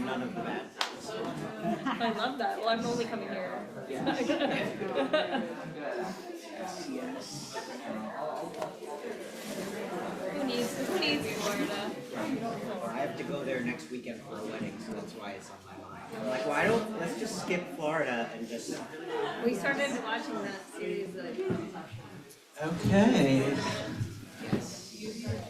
none of the bad things. I love that. Well, I'm only coming here. Yes. Yes. Who needs Florida? I have to go there next weekend for a wedding, so that's why it's on my mind. I'm like, why don't let's just skip Florida and just. We started watching that series. Okay.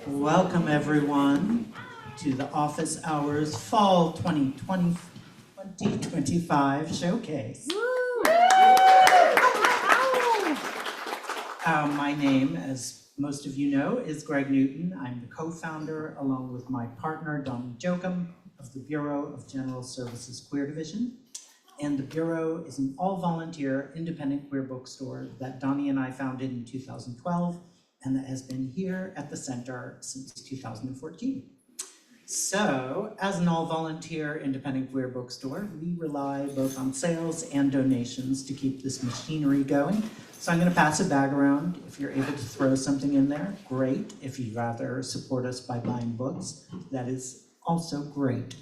Welcome everyone to the Office Hours Fall 2025 Showcase. My name, as most of you know, is Greg Newton. I'm the co-founder, along with my partner, Donnie Jokum, of the Bureau of General Services Queer Division. And the Bureau is an all-volunteer independent queer bookstore that Donnie and I founded in 2012 and that has been here at the center since 2014. So, as an all-volunteer independent queer bookstore, we rely both on sales and donations to keep this machinery going. So I'm going to pass a bag around. If you're able to throw something in there, great. If you'd rather support us by buying books, that is also great.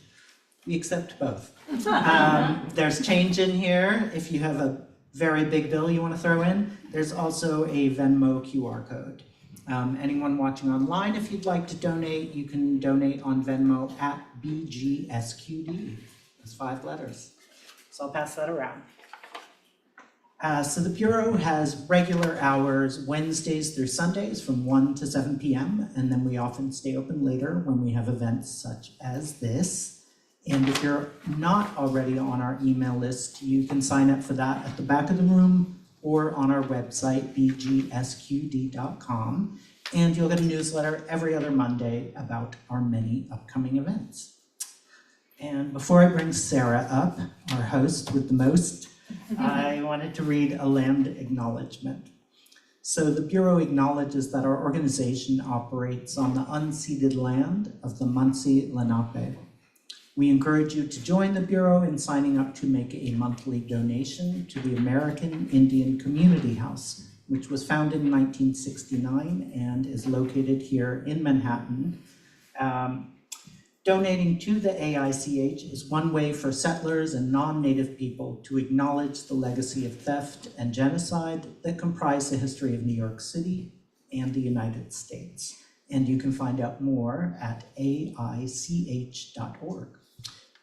We accept both. There's change in here. If you have a very big bill you want to throw in, there's also a Venmo QR code. Anyone watching online, if you'd like to donate, you can donate on Venmo at BGSQD. That's 5 letters. So I'll pass that around. So the Bureau has regular hours Wednesdays through Sundays from 1 to 7 p.m. And then we often stay open later when we have events such as this. And if you're not already on our email list, you can sign up for that at the back of the room or on our website, bgsqd.com. And you'll get a newsletter every other Monday about our many upcoming events. And before I bring Sarah up, our host with the most, I wanted to read a land acknowledgement. So the Bureau acknowledges that our organization operates on the unceded land of the Munsee Lenape. We encourage you to join the Bureau in signing up to make a monthly donation to the American Indian Community House, which was founded in 1969 and is located here in Manhattan. Donating to the AICH is one way for settlers and non-native people to acknowledge the legacy of theft and genocide that comprise the history of New York City and the United States. And you can find out more at aich.org.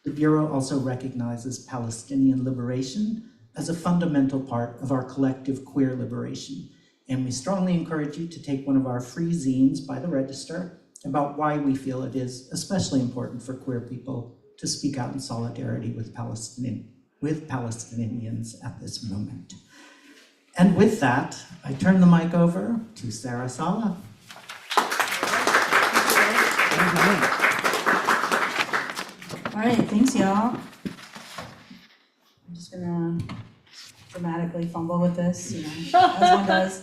The Bureau also recognizes Palestinian liberation as a fundamental part of our collective queer liberation. And we strongly encourage you to take one of our free zines by the Register about why we feel it is especially important for queer people to speak out in solidarity with Palestinians at this moment. And with that, I turn the mic over to Sarah Sala. All right, thanks, y'all. I'm just gonna dramatically fumble with this, as one does.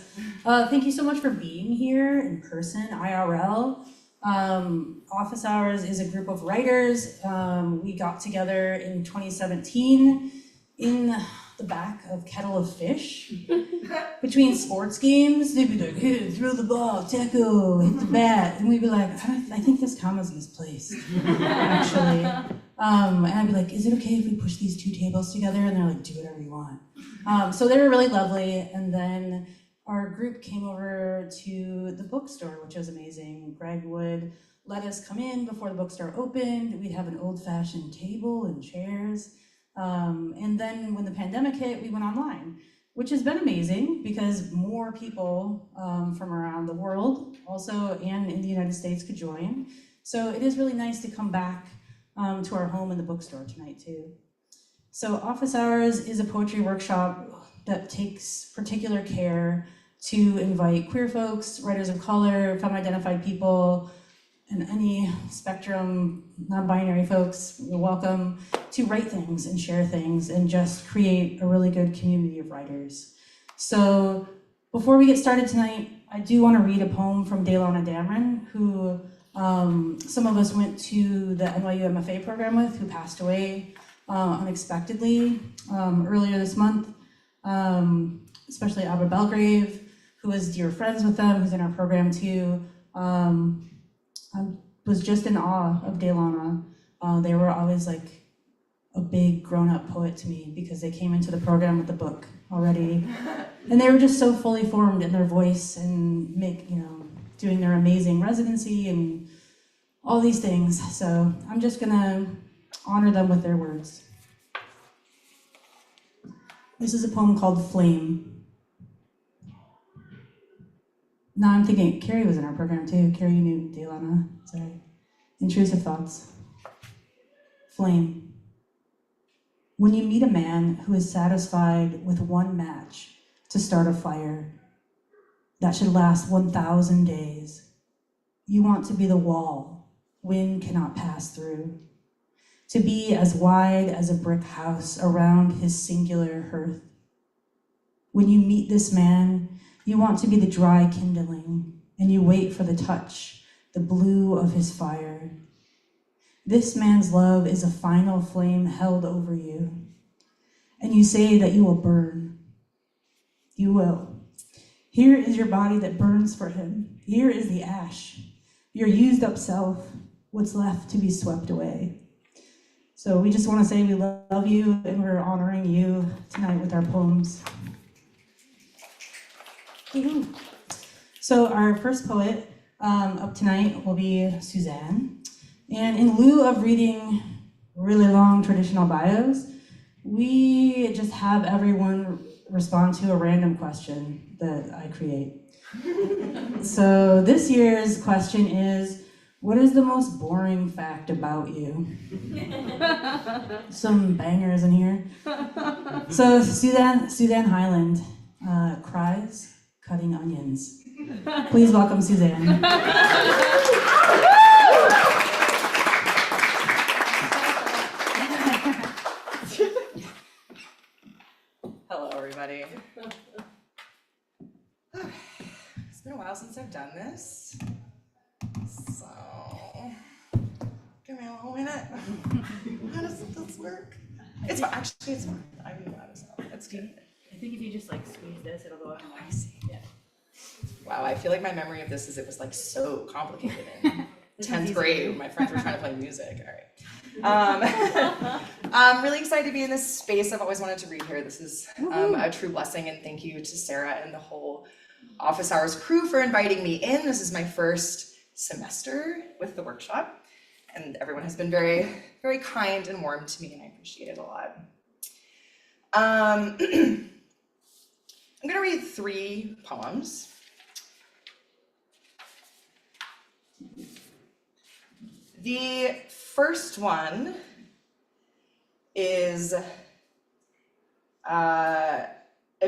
Thank you so much for being here in person, IRL. Office Hours is a group of writers. We got together in 2017 in the back of Kettle of Fish. Between sports games, they'd be like, hey, throw the ball, tackle, hit the bat. And we'd be like, I think this comma's misplaced, actually. And I'd be like, is it okay if we push these 2 tables together? And they're like, do whatever you want. So they were really lovely. And then our group came over to the bookstore, which was amazing. Greg would let us come in before the bookstore opened. We'd have an old-fashioned table and chairs. And then when the pandemic hit, we went online, which has been amazing because more people from around the world also and in the United States could join. So it is really nice to come back to our home in the bookstore tonight too. So Office Hours is a poetry workshop that takes particular care to invite queer folks, writers of color, femme-identified people, and any spectrum, non-binary folks, you're welcome to write things and share things and just create a really good community of writers. So before we get started tonight, I do want to read a poem from Daylana Dameron, who some of us went to the NYU MFA program with, who passed away unexpectedly earlier this month, especially Abba Belgrave, who was dear friends with them, who's in our program too. I was just in awe of Daylana. They were always like a big grown-up poet to me because they came into the program with the book already. And they were just so fully formed in their voice and doing their amazing residency and all these things. So I'm just gonna honor them with their words. This is a poem called Flame. Now I'm thinking, Carrie was in our program too. Carrie Newton, Delana, sorry. Intrusive thoughts. Flame. When you meet a man who is satisfied with one match to start a fire that should last 1,000 days, you want to be the wall wind cannot pass through, to be as wide as a brick house around his singular hearth. When you meet this man, you want to be the dry kindling, and you wait for the touch, the blue of his fire. This man's love is a final flame held over you, and you say that you will burn. You will. Here is your body that burns for him. Here is the ash, your used up self, what's left to be swept away. So we just want to say we love you, and we're honoring you tonight with our poems. Woo-hoo. So our first poet up tonight will be Suzanne. And in lieu of reading really long traditional bios, we just have everyone respond to a random question that I create. So this year's question is, what is the most boring fact about you? Some bangers in here. So Suzanne Highland cries cutting onions. Please welcome Suzanne. Hello, everybody. It's been a while since I've done this, so give me a little minute. How does this work? It's fine. Actually, it's fine. I can do that as well. It's good. I think if you just squeeze this, it'll go out. I see. Yeah. Wow, I feel like my memory of this is it was so complicated in 10th grade when my friends were trying to play music. All right. I'm really excited to be in this space. I've always wanted to read here. This is a true blessing, and thank you to Sarah and the whole Office Hours crew for inviting me in. This is my first semester with the workshop, and everyone has been very, very kind and warm to me, and I appreciate it a lot. I'm gonna read 3 poems. The first one is a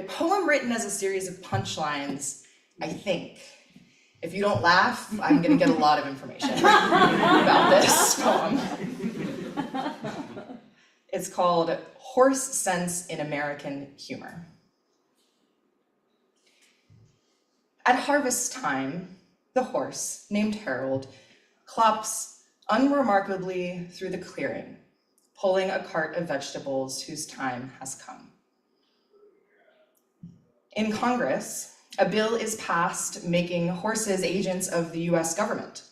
poem written as a series of punchlines, I think. If you don't laugh, I'm gonna get a lot of information about this poem. It's called Horse Sense in American Humor. At harvest time, the horse, named Harold, clops unremarkably through the clearing, pulling a cart of vegetables whose time has come. In Congress, a bill is passed making horses agents of the US government.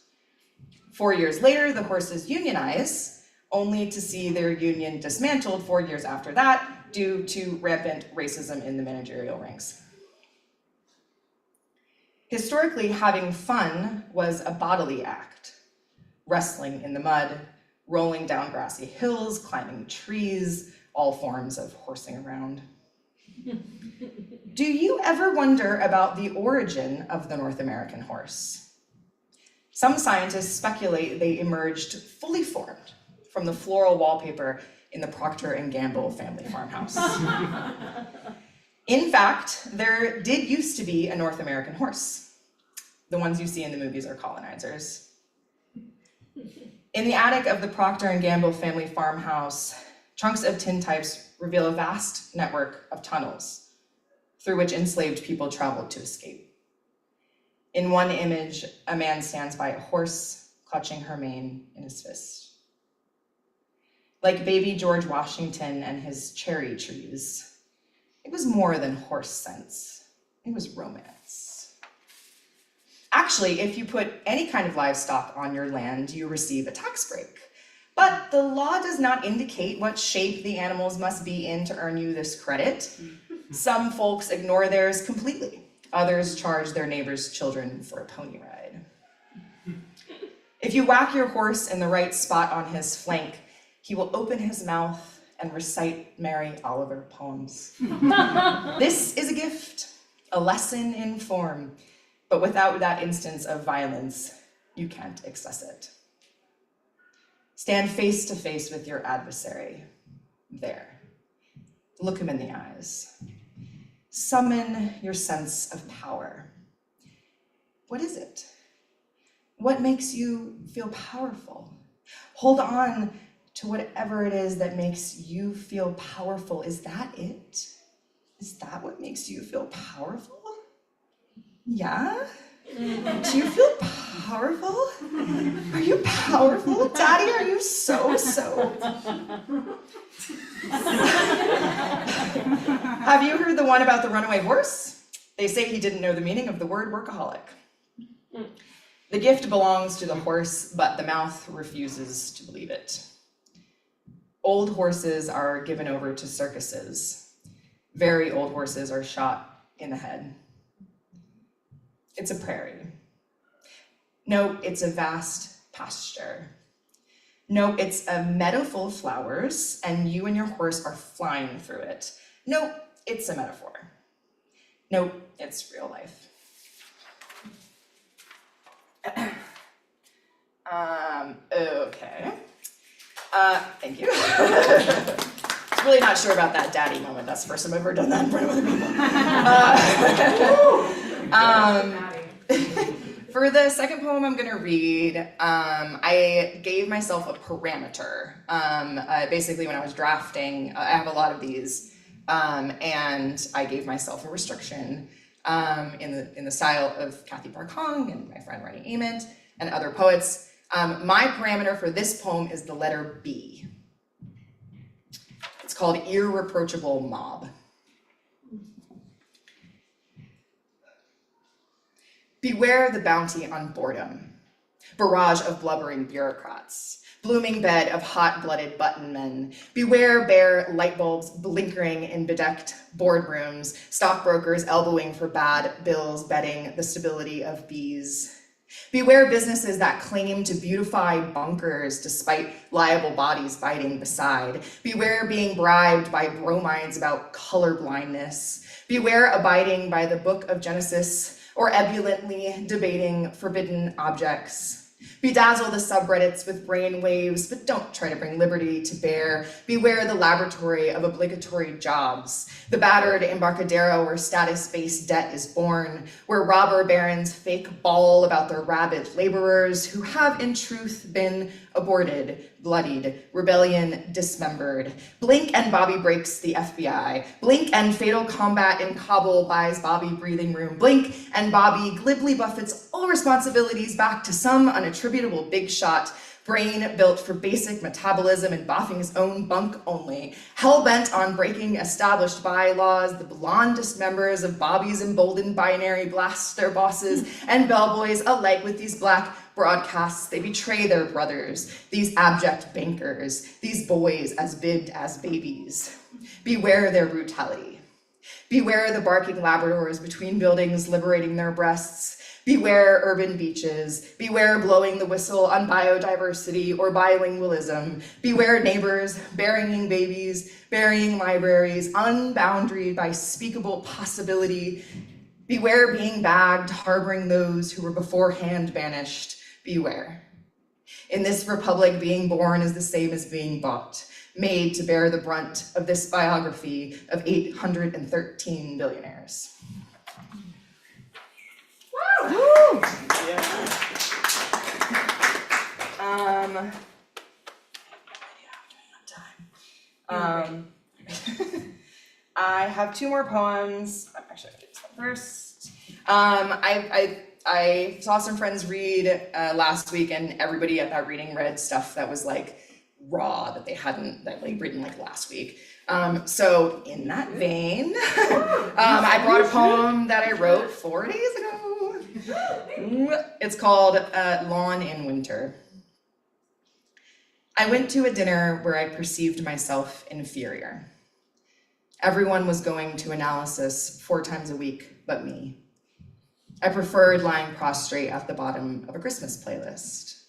4 years later, the horses unionize, only to see their union dismantled 4 years after that due to rampant racism in the managerial ranks. Historically, having fun was a bodily act. Wrestling in the mud, rolling down grassy hills, climbing trees, all forms of horsing around. Do you ever wonder about the origin of the North American horse? Some scientists speculate they emerged fully formed from the floral wallpaper in the Procter & Gamble family farmhouse. In fact, there did used to be a North American horse. The ones you see in the movies are colonizers. In the attic of the Procter & Gamble family farmhouse, trunks of tintypes reveal a vast network of tunnels through which enslaved people traveled to escape. In one image, a man stands by a horse, clutching her mane in his fist. Like baby George Washington and his cherry trees, it was more than horse sense, it was romance. Actually, if you put any kind of livestock on your land, you receive a tax break. But the law does not indicate what shape the animals must be in to earn you this credit. Some folks ignore theirs completely. Others charge their neighbors' children for a pony ride. If you whack your horse in the right spot on his flank, he will open his mouth and recite Mary Oliver poems. This is a gift, a lesson in form, but without that instance of violence, you can't access it. Stand face to face with your adversary. There. Look him in the eyes. Summon your sense of power. What is it? What makes you feel powerful? Hold on to whatever it is that makes you feel powerful. Is that it? Is that what makes you feel powerful? Yeah? Do you feel powerful? Are you powerful? Daddy, are you so? Have you heard the one about the runaway horse? They say he didn't know the meaning of the word workaholic. The gift belongs to the horse, but the mouth refuses to believe it. Old horses are given over to circuses. Very old horses are shot in the head. It's a prairie. No, it's a vast pasture. No, it's a meadow full of flowers, and you and your horse are flying through it. No, it's a metaphor. No, it's real life. Okay. Thank you. Really not sure about that daddy moment. That's the first time I've ever done that in front of other people. For the second poem I'm gonna read, I gave myself a parameter. Basically, when I was drafting, I have a lot of these, and I gave myself a restriction in the style of Kathy Park Hong and my friend Rennie Ament and other poets. My parameter for this poem is the letter B. It's called Irreproachable Mob. Beware the bounty on boredom, barrage of blubbering bureaucrats, blooming bed of hot-blooded button men. Beware bare light bulbs blinkering in bedecked boardrooms, stockbrokers elbowing for bad bills, betting the stability of bees. Beware businesses that claim to beautify bunkers despite liable bodies biting beside. Beware being bribed by bromides about color blindness. Beware abiding by the book of Genesis or ebulliently debating forbidden objects. Bedazzle the subreddits with brain waves, but don't try to bring liberty to bear. Beware the laboratory of obligatory jobs, the battered embarcadero where status-based debt is born, where robber barons fake bawl about their rabid laborers who have in truth been aborted, bloodied, rebellion dismembered. Blink and Bobby breaks the FBI. Blink and fatal combat in Kabul buys Bobby breathing room. Blink and Bobby glibly buffets all responsibilities back to some unattributable big shot, brain built for basic metabolism and boffing his own bunk only. Hell-bent on breaking established bylaws, the blondest members of Bobby's emboldened binary blast their bosses and bellboys alike with these black broadcasts. They betray their brothers, these abject bankers, these boys as big as babies. Beware their brutality. Beware the barking Labradors between buildings liberating their breasts. Beware urban beaches. Beware blowing the whistle on biodiversity or bilingualism. Beware neighbors burying babies, burying libraries, unboundaried by speakable possibility. Beware being bagged, harboring those who were beforehand banished. Beware. In this republic, being born is the same as being bought, made to bear the brunt of this biography of 813 billionaires. Woo! Yeah. I have two more poems. Actually, I'm gonna do this one first. I saw some friends read last week, and everybody at that reading read stuff that was like raw that they hadn't written like last week. So in that vein, I brought a poem that I wrote 4 days ago. It's called Lawn in Winter. I went to a dinner where I perceived myself inferior. Everyone was going to analysis 4 times a week but me. I preferred lying prostrate at the bottom of a Christmas playlist.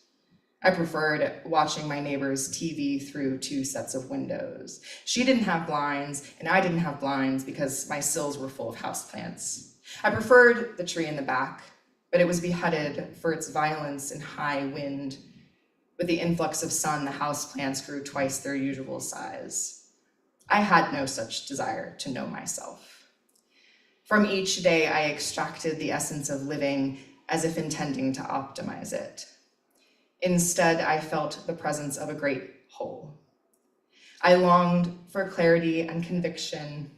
I preferred watching my neighbor's TV through 2 sets of windows. She didn't have blinds, and I didn't have blinds because my sills were full of houseplants. I preferred the tree in the back, but it was beheaded for its violence and high wind. With the influx of sun, the houseplants grew twice their usual size. I had no such desire to know myself. From each day, I extracted the essence of living as if intending to optimize it. Instead, I felt the presence of a great whole. I longed for clarity and conviction,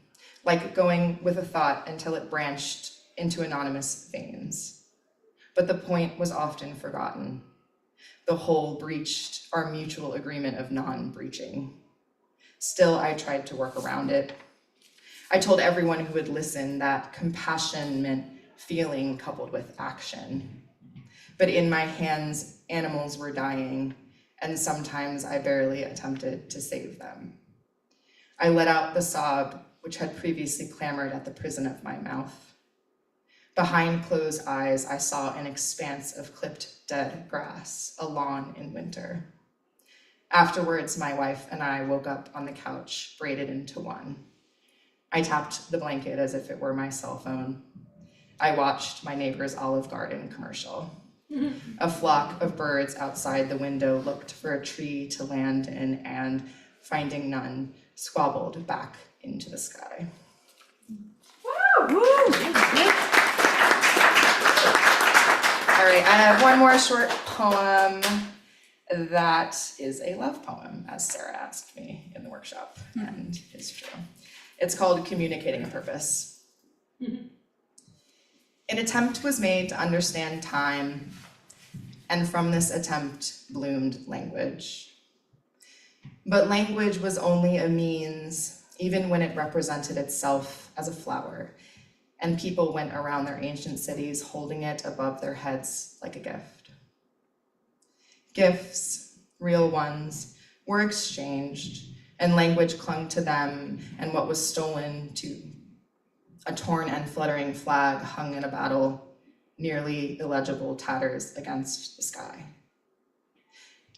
like going with a thought until it branched into anonymous veins. But the point was often forgotten. The whole breached our mutual agreement of non-breaching. Still, I tried to work around it. I told everyone who would listen that compassion meant feeling coupled with action. But in my hands, animals were dying, and sometimes I barely attempted to save them. I let out the sob which had previously clamored at the prison of my mouth. Behind closed eyes, I saw an expanse of clipped dead grass, a lawn in winter. Afterwards, my wife and I woke up on the couch, braided into one. I tapped the blanket as if it were my cell phone. I watched my neighbor's Olive Garden commercial. A flock of birds outside the window looked for a tree to land in and, finding none, squabbled back into the sky. All right, I have one more short poem that is a love poem, as Sarah asked me in the workshop, and it's true. It's called Communicating a Purpose. An attempt was made to understand time, and from this attempt bloomed language. But language was only a means, even when it represented itself as a flower, and people went around their ancient cities holding it above their heads like a gift. Gifts, real ones, were exchanged, and language clung to them and what was stolen to a torn and fluttering flag hung in a battle, nearly illegible tatters against the sky.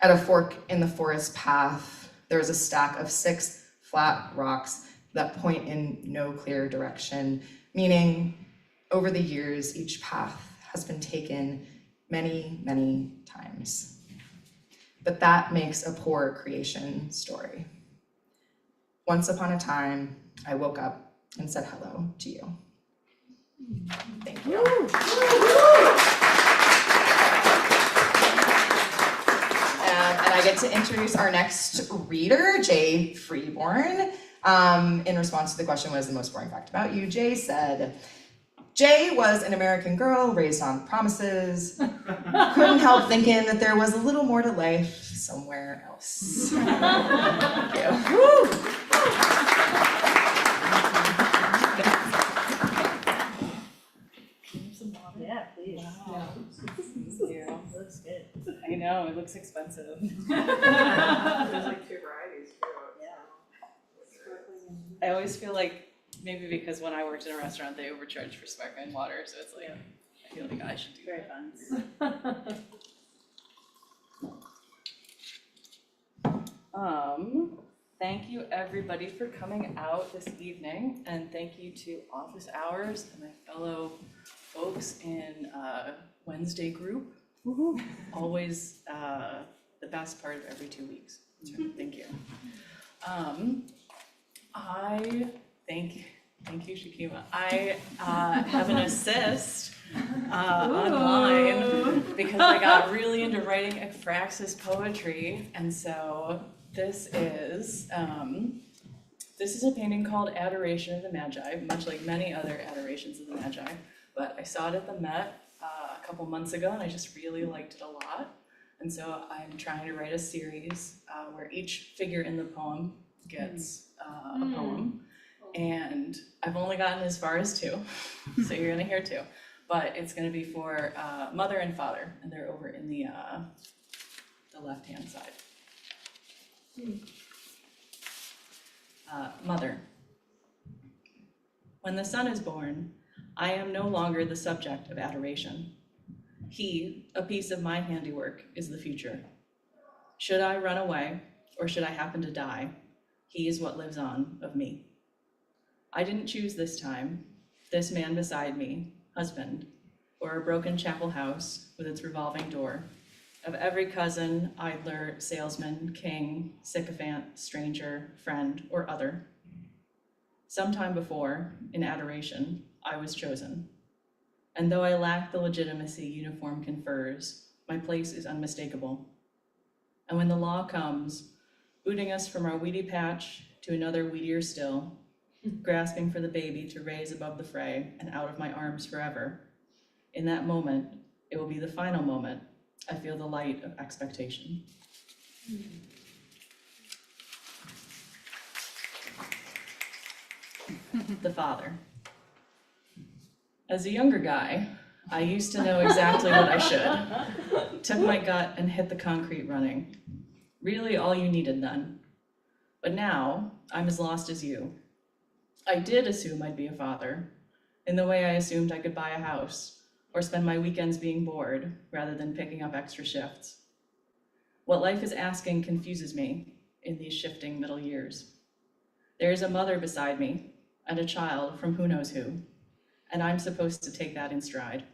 At a fork in the forest path, there is a stack of 6 flat rocks that point in no clear direction, meaning over the years, each path has been taken many, many times. But that makes a poor creation story. Once upon a time, I woke up and said hello to you. Thank you. And I get to introduce our next reader, Jay Freeborn. In response to the question, what is the most boring fact about you? Jay said, Jay was an American girl raised on promises. Couldn't help thinking that there was a little more to life somewhere else. Thank you. Yeah, please. Wow. Thank you. Looks good. I know, it looks expensive. There's like 2 varieties too. I always feel like, maybe because when I worked in a restaurant, they overcharged for sparkling water, so it's like, I feel like I should do Very that. Thank you everybody for coming out this evening, and thank you to Office Hours and my fellow folks in Wednesday group. Always the best part of every 2 weeks. So thank you. Thank you, Shakima. I have an assist online because I got really into writing Ekphraxis poetry, and so this is a painting called Adoration of the Magi, much like many other adorations of the Magi, but I saw it at the Met a couple months ago and I just really liked it a lot. And so I'm trying to write a series where each figure in the poem gets a poem. And I've only gotten as far as 2, so you're gonna hear 2. But it's gonna be for mother and father, and they're over in the left-hand side. Mother. When the son is born, I am no longer the subject of adoration. He, a piece of my handiwork, is the future. Should I run away, or should I happen to die, he is what lives on of me. I didn't choose this time, this man beside me, husband, or a broken chapel house with its revolving door, of every cousin, idler, salesman, king, sycophant, stranger, friend, or other. Sometime before, in adoration, I was chosen. And though I lack the legitimacy uniform confers, my place is unmistakable. And when the law comes, booting us from our weedy patch to another weedier still, grasping for the baby to raise above the fray and out of my arms forever, in that moment, it will be the final moment, I feel the light of expectation. The father. As a younger guy, I used to know exactly what I should. Took my gut and hit the concrete running. Really all you needed then. But now, I'm as lost as you. I did assume I'd be a father, in the way I assumed I could buy a house, or spend my weekends being bored, rather than picking up extra shifts. What life is asking confuses me in these shifting middle years. There is a mother beside me, and a child from who knows who, and I'm supposed to take that in stride.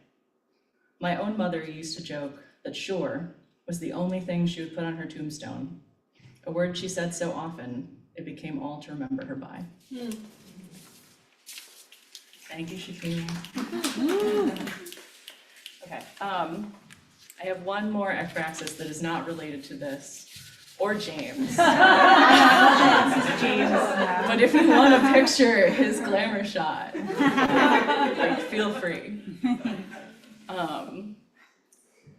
My own mother used to joke that sure was the only thing she would put on her tombstone, a word she said so often, it became all to remember her by. Thank you, Shakina. Okay, I have one more ekphrasis that is not related to this, or James. James, but if you want to picture his glamour shot, like, feel free.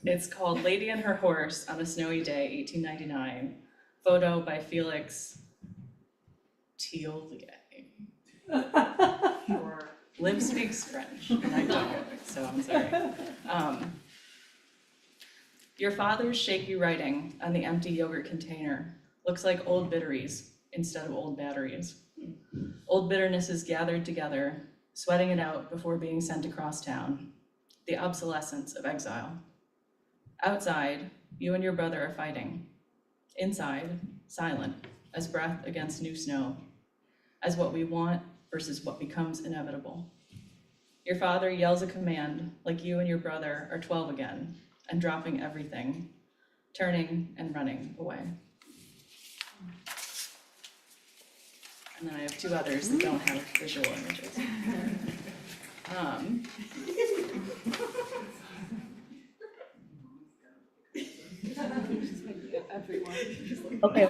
It's called Lady and Her Horse on a Snowy Day, 1899. Photo by Felix Thiolier. Liv speaks French, and I don't, so I'm sorry. Your father's shaky writing on the empty yogurt container looks like old bitteries instead of old batteries. Old bitternesses gathered together, sweating it out before being sent across town. The obsolescence of exile. Outside, you and your brother are fighting. Inside, silent, as breath against new snow, as what we want versus what becomes inevitable. Your father yells a command like you and your brother are 12 again and dropping everything, turning and running away. And then I have two others that don't have visual images. Okay.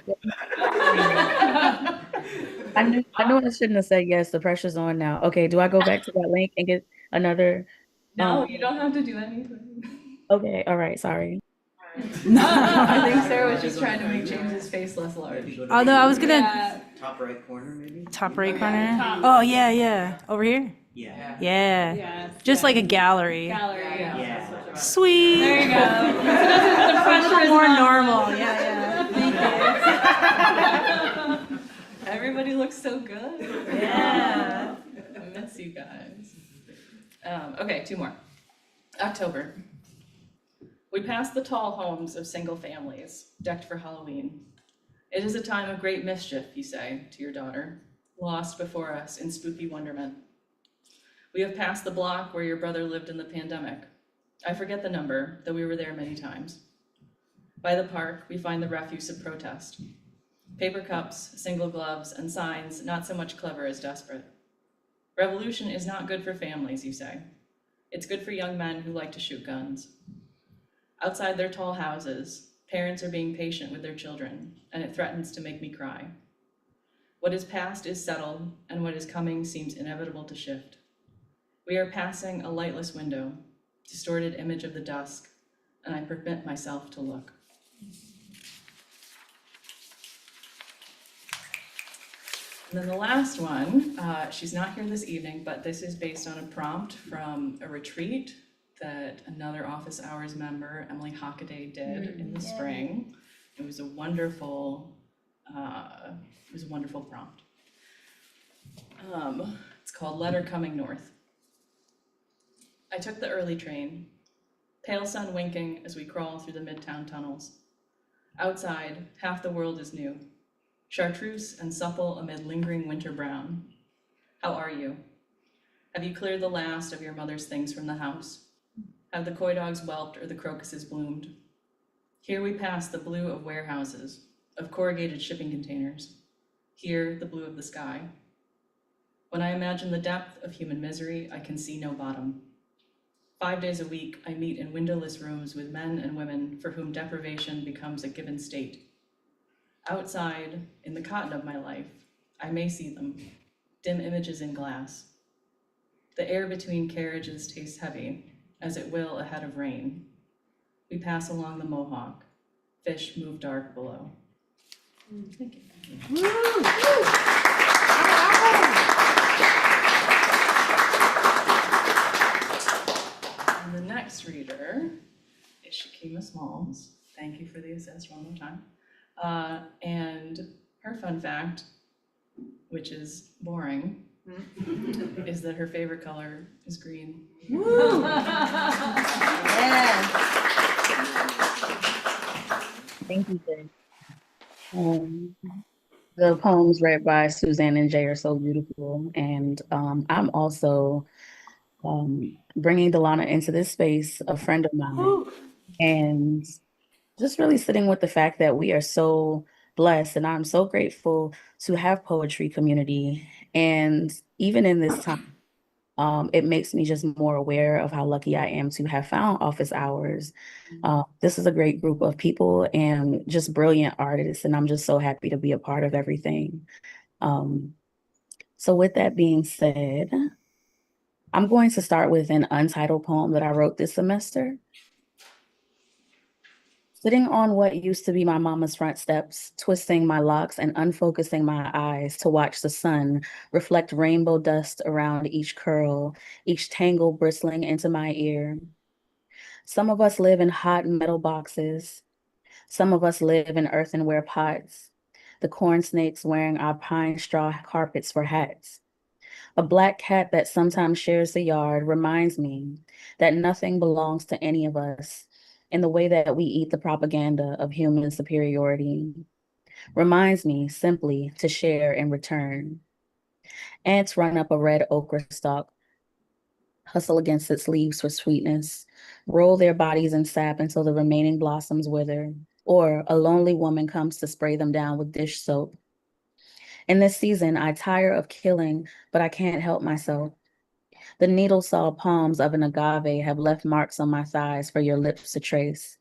I knew I shouldn't have said yes. The pressure's on now. Okay, do I go back to that link and get another? No, you don't have to do anything. Okay, all right, sorry. I think Sarah was just trying to make James's face less large. Although I was gonna Yeah. Top right corner, maybe? top right Okay. corner. Top. Oh yeah, over here. Yeah. Yeah, Yes. just like a gallery. Gallery. Yeah. Sweet. There you go. The pressure is More not- normal. Yeah. Thank you. Everybody looks so good. Yeah. I miss you guys. Okay, two more. October. We pass the tall homes of single families, decked for Halloween. It is a time of great mischief, you say to your daughter, lost before us in spooky wonderment. We have passed the block where your brother lived in the pandemic. I forget the number, though we were there many times. By the park, we find the refuse of protest. Paper cups, single gloves, and signs not so much clever as desperate. Revolution is not good for families, you say. It's good for young men who like to shoot guns. Outside their tall houses, parents are being patient with their children, and it threatens to make me cry. What is past is settled, and what is coming seems inevitable to shift. We are passing a lightless window, distorted image of the dusk, and I permit myself to look. And then the last one, she's not here this evening, but this is based on a prompt from a retreat that another office hours member, Emily Hockaday, did in the spring. It was a wonderful It was a wonderful prompt. It's called Letter Coming North. I took the early train, pale sun winking as we crawl through the midtown tunnels. Outside, half the world is new, chartreuse and supple amid lingering winter brown. How are you? Have you cleared the last of your mother's things from the house? Have the coy dogs whelped or the crocuses bloomed? Here we pass the blue of warehouses, of corrugated shipping containers. Here, the blue of the sky. When I imagine the depth of human misery, I can see no bottom. 5 days a week, I meet in windowless rooms with men and women for whom deprivation becomes a given state. Outside, in the cotton of my life, I may see them, dim images in glass. The air between carriages tastes heavy, as it will ahead of rain. We pass along the Mohawk. Fish move dark below. Thank you. And the next reader is Shakima Smalls. Thank you for the assist one more time. And her fun fact, which is boring, is that her favorite color is green. Thank you, Jay. The poems read by Suzanne and Jay are so beautiful, and I'm also bringing Delana into this space, a friend of mine, and just really sitting with the fact that we are so blessed, and I'm so grateful to have poetry community, and even in this time, it makes me just more aware of how lucky I am to have found office hours. This is a great group of people and just brilliant artists, and I'm just so happy to be a part of everything. So with that being said, I'm going to start with an untitled poem that I wrote this semester. Sitting on what used to be my mama's front steps, twisting my locks and unfocusing my eyes to watch the sun reflect rainbow dust around each curl, each tangle bristling into my ear. Some of us live in hot metal boxes. Some of us live in earthenware pots, the corn snakes wearing our pine straw carpets for hats. A black cat that sometimes shares the yard reminds me that nothing belongs to any of us in the way that we eat the propaganda of human superiority. Reminds me simply to share in return. Ants run up a red okra stalk, hustle against its leaves for sweetness, roll their bodies in sap until the remaining blossoms wither, or a lonely woman comes to spray them down with dish soap. In this season, I tire of killing, but I can't help myself. The needle-saw palms of an agave have left marks on my thighs for your lips to trace.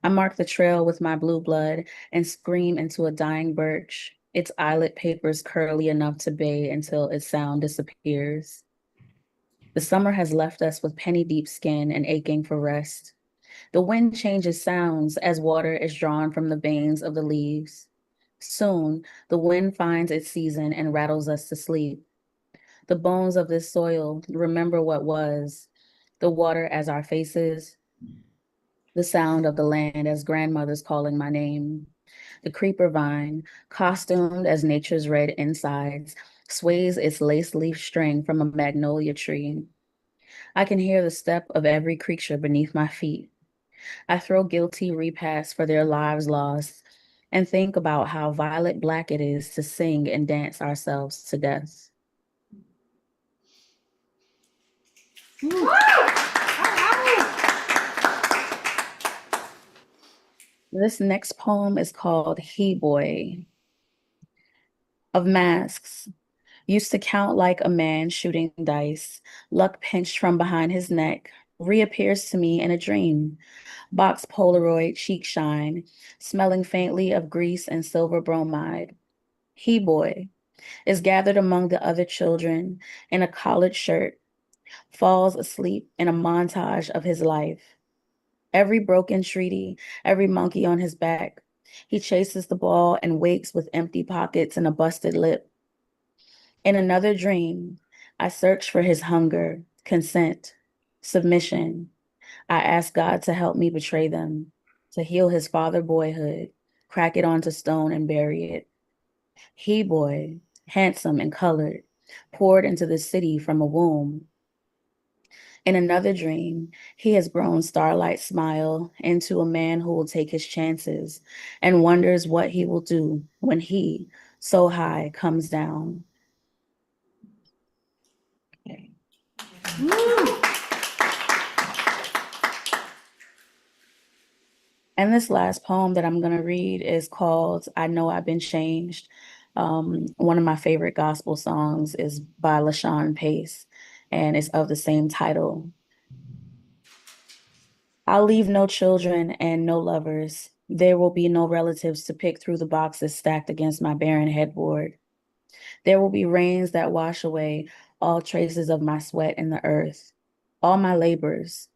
I mark the trail with my blue blood and scream into a dying birch, its eyelet papers curly enough to bay until its sound disappears. The summer has left us with penny-deep skin and aching for rest. The wind changes sounds as water is drawn from the veins of the leaves. Soon, the wind finds its season and rattles us to sleep. The bones of this soil remember what was, the water as our faces, the sound of the land as grandmothers calling my name. The creeper vine, costumed as nature's red insides, sways its lace leaf string from a magnolia tree. I can hear the step of every creature beneath my feet. I throw guilty repasts for their lives lost and think about how violet black it is to sing and dance ourselves to death. This next poem is called He Boy. Of masks, used to count like a man shooting dice, luck pinched from behind his neck, reappears to me in a dream. Box Polaroid cheek shine, smelling faintly of grease and silver bromide. He Boy is gathered among the other children in a collared shirt, falls asleep in a montage of his life. Every broken treaty, every monkey on his back. He chases the ball and wakes with empty pockets and a busted lip. In another dream, I search for his hunger, consent, submission. I ask God to help me betray them, to heal his father boyhood, crack it onto stone and bury it. He boy, handsome and colored, poured into the city from a womb. In another dream, he has grown Starlight Smile into a man who will take his chances and wonders what he will do when he, so high, comes down. Okay. And this last poem that I'm going to read is called I Know I've Been Changed. One of my favorite gospel songs is by LaShawn Pace, and it's of the same title. I'll leave no children and no lovers. There will be no relatives to pick through the boxes stacked against my barren headboard. There will be rains that wash away all traces of my sweat in the earth, all my labors.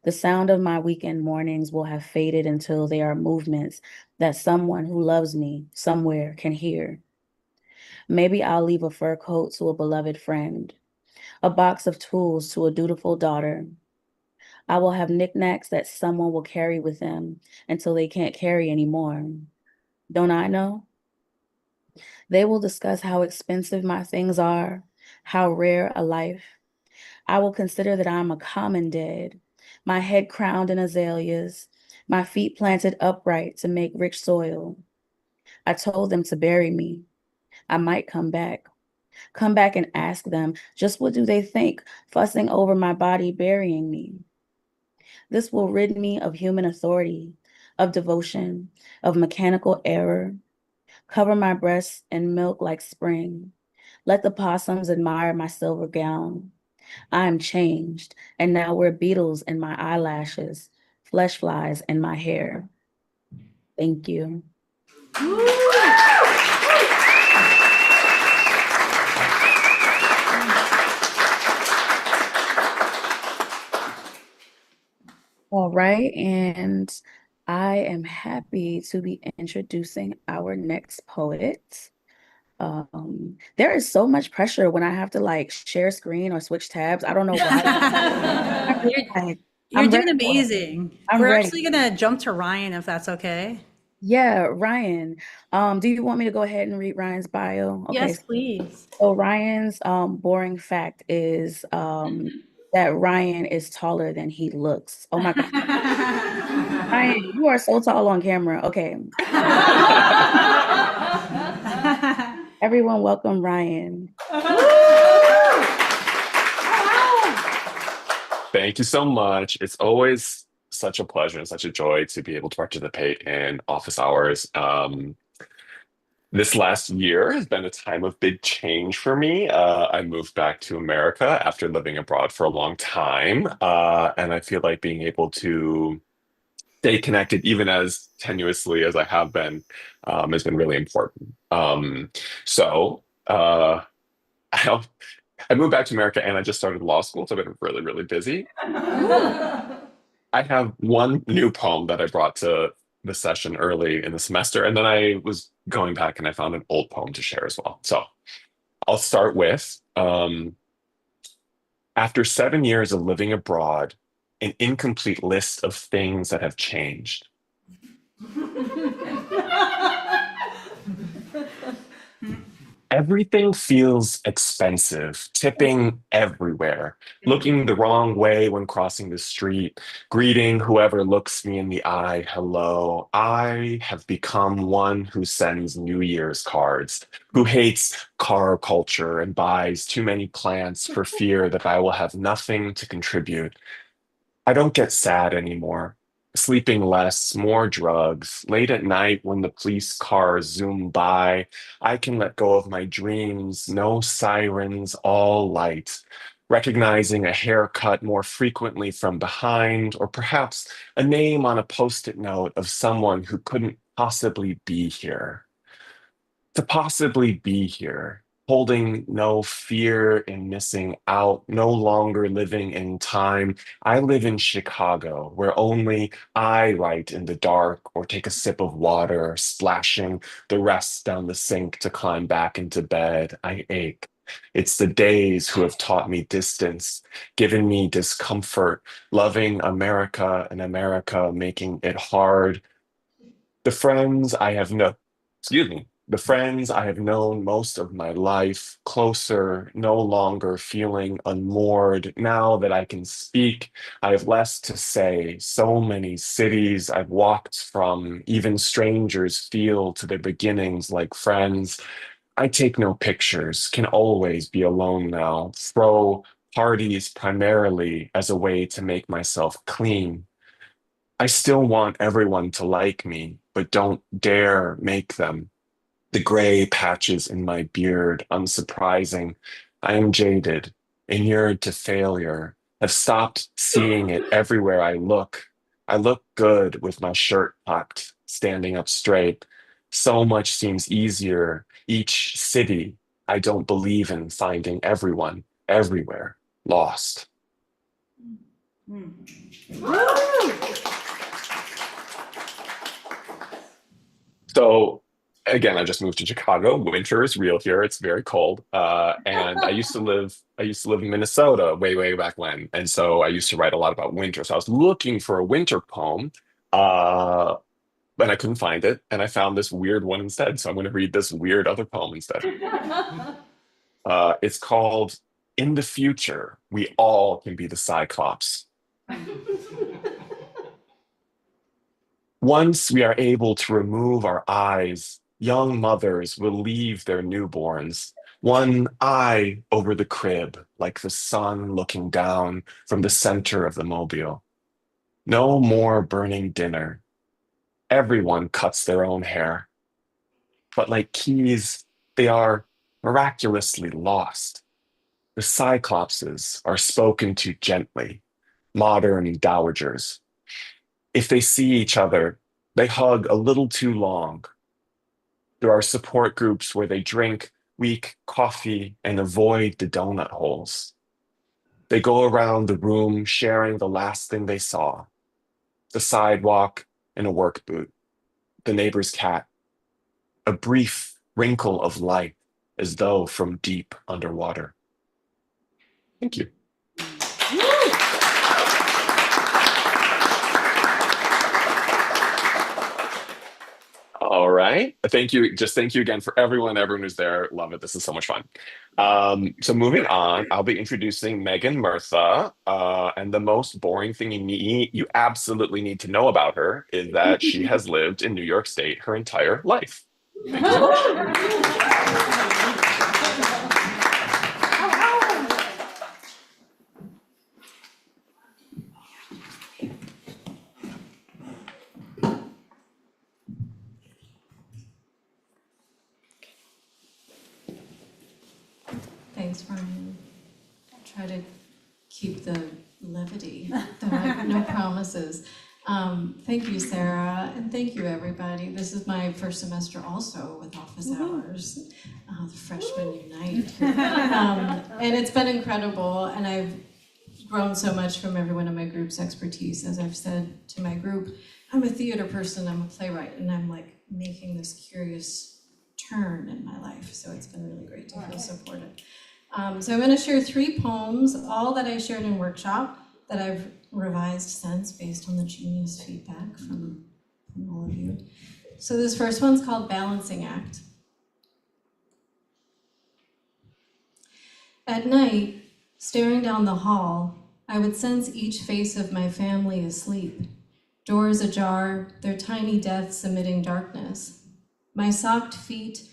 The sound of my weekend mornings will have faded until they are movements that someone who loves me somewhere can hear. Maybe I'll leave a fur coat to a beloved friend, a box of tools to a dutiful daughter. I will have knickknacks that someone will carry with them until they can't carry anymore. Don't I know? They will discuss how expensive my things are, how rare a life. I will consider that I'm a common dead, my head crowned in azaleas, my feet planted upright to make rich soil. I told them to bury me. I might come back and ask them, just what do they think, fussing over my body burying me? This will rid me of human authority, of devotion, of mechanical error. Cover my breasts in milk like spring. Let the possums admire my silver gown. I am changed and now wear beetles in my eyelashes, flesh flies in my hair. Thank you. All right, and I am happy to be introducing our next poet. There is so much pressure when I have to like share screen or switch tabs. I don't know why. You're I'm doing ready for it. amazing. I'm We're ready. actually gonna jump to Ryan if that's okay. Yeah, Ryan. Do you want me to go ahead and read Ryan's bio? Okay, Yes, please. so Ryan's boring fact is that Ryan is taller than he looks. Oh my God. Ryan, you are so tall on camera. Okay. Everyone welcome Ryan. Thank you so much. It's always such a pleasure and such a joy to be able to participate in office hours. This last year has been a time of big change for me. I moved back to America after living abroad for a long time, and I feel like being able to stay connected, even as tenuously as I have been, has been really important. So I moved back to America and I just started law school, so I've been really, really busy. I have one new poem that I brought to the session early in the semester, and then I was going back and I found an old poem to share as well. So I'll start with after 7 years of living abroad, an incomplete list of things that have changed. Everything feels expensive, tipping everywhere, looking the wrong way when crossing the street, greeting whoever looks me in the eye, hello. I have become one who sends New Year's cards, who hates car culture and buys too many plants for fear that I will have nothing to contribute. I don't get sad anymore. Sleeping less, more drugs. Late at night when the police cars zoom by, I can let go of my dreams. No sirens, all light. Recognizing a haircut more frequently from behind, or perhaps a name on a post-it note of someone who couldn't possibly be here. To possibly be here, holding no fear in missing out, no longer living in time. I live in Chicago, where only I write in the dark or take a sip of water, splashing the rest down the sink to climb back into bed. I ache. It's the days who have taught me distance, given me discomfort, loving America and America making it hard. The friends I have no, excuse me, the friends I have known most of my life, closer, no longer feeling unmoored. Now that I can speak, I have less to say. So many cities I've walked from, even strangers feel to their beginnings like friends. I take no pictures, can always be alone now. Throw parties primarily as a way to make myself clean. I still want everyone to like me, but don't dare make them. The gray patches in my beard, unsurprising. I am jaded, inured to failure, have stopped seeing it everywhere I look. I look good with my shirt tucked, standing up straight. So much seems easier. Each city, I don't believe in finding everyone, everywhere, lost. So again, I just moved to Chicago. Winter is real here. It's very cold. And I used to live in Minnesota way back when. And so I used to write a lot about winter. So I was looking for a winter poem, but I couldn't find it. And I found this weird one instead. So I'm going to read this weird other poem instead. It's called In the Future, We All Can Be the Cyclops. Once we are able to remove our eyes, young mothers will leave their newborns, one eye over the crib, like the sun looking down from the center of the mobile. No more burning dinner. Everyone cuts their own hair. But like keys, they are miraculously lost. The cyclopses are spoken to gently, modern dowagers. If they see each other, they hug a little too long. There are support groups where they drink weak coffee and avoid the donut holes. They go around the room sharing the last thing they saw: the sidewalk and a work boot, the neighbor's cat, a brief wrinkle of light as though from deep underwater. Thank you. All right. Thank you. Just thank you again for everyone who's there. Love it. This is so much fun. So moving on, I'll be introducing Megan Murtha. And the most boring thing you absolutely need to know about her is that she has lived in New York State her entire life. Thank you so much. Thanks, Brian. I'll try to keep the levity, though I have no promises. Thank you, Sarah, and thank you, everybody. This is my first semester also with office hours, the freshmen unite. And it's been incredible, and I've grown so much from everyone in my group's expertise. As I've said to my group, I'm a theater person, I'm a playwright, and I'm like making this curious turn in my life. So it's been really great to feel supported. So I'm going to share 3 poems, all that I shared in workshop, that I've revised since based on the genius feedback from all of you. So this first one's called Balancing Act. At night, staring down the hall, I would sense each face of my family asleep, doors ajar, their tiny deaths emitting darkness. My socked feet,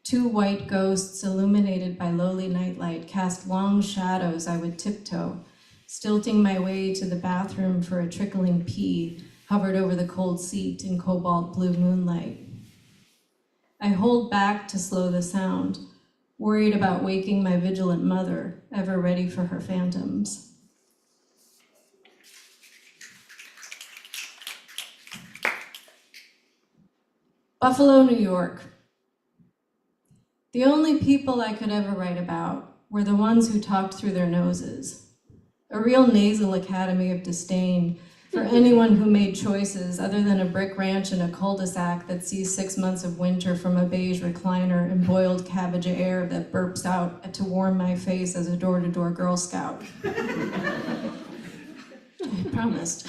2 white ghosts illuminated by lowly nightlight, cast long shadows. I would tiptoe, stilting my way to the bathroom for a trickling pee, hovered over the cold seat in cobalt blue moonlight. I hold back to slow the sound, worried about waking my vigilant mother, ever ready for her phantoms. Buffalo, New York. The only people I could ever write about were the ones who talked through their noses. A real nasal academy of disdain for anyone who made choices other than a brick ranch and a cul-de-sac that sees 6 months of winter from a beige recliner and boiled cabbage air that burps out to warm my face as a door-to-door Girl Scout. promised.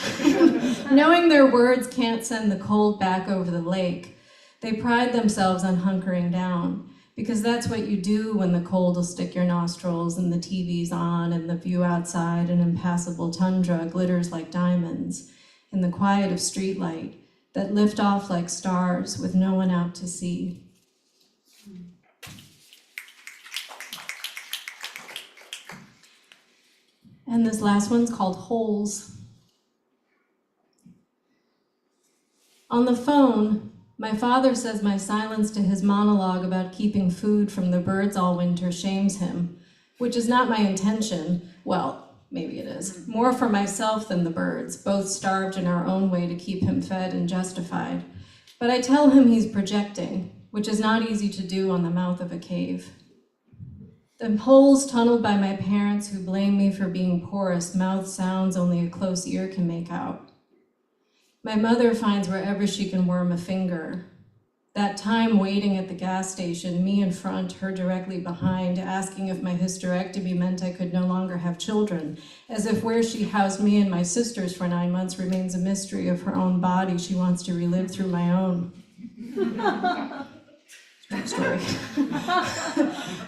Knowing their words can't send the cold back over the lake, they pride themselves on hunkering down, because that's what you do when the cold will stick your nostrils and the TV's on and the view outside an impassable tundra glitters like diamonds in the quiet of streetlight that lift off like stars with no one out to see. And this last one's called Holes. On the phone, my father says my silence to his monologue about keeping food from the birds all winter shames him, which is not my intention. Well, maybe it is. More for myself than the birds, both starved in our own way to keep him fed and justified. But I tell him he's projecting, which is not easy to do on the mouth of a cave. The holes tunneled by my parents who blame me for being porous mouth sounds only a close ear can make out. My mother finds wherever she can worm a finger. That time waiting at the gas station, me in front, her directly behind, asking if my hysterectomy meant I could no longer have children, as if where she housed me and my sisters for 9 months remains a mystery of her own body she wants to relive through my own. Story.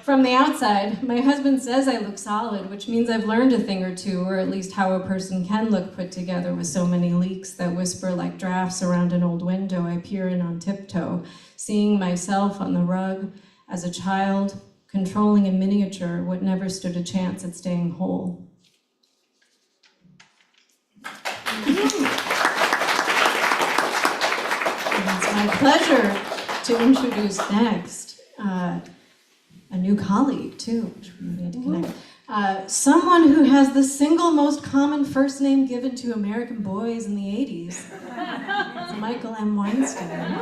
From the outside, my husband says I look solid, which means I've learned a thing or two, or at least how a person can look put together with so many leaks that whisper like drafts around an old window I peer in on tiptoe, seeing myself on the rug as a child, controlling in miniature what never stood a chance at staying whole. It's my pleasure to introduce next a new colleague too, which we need to connect. Someone who has the single most common first name given to American boys in the 80s. It's Michael M. Weinstein.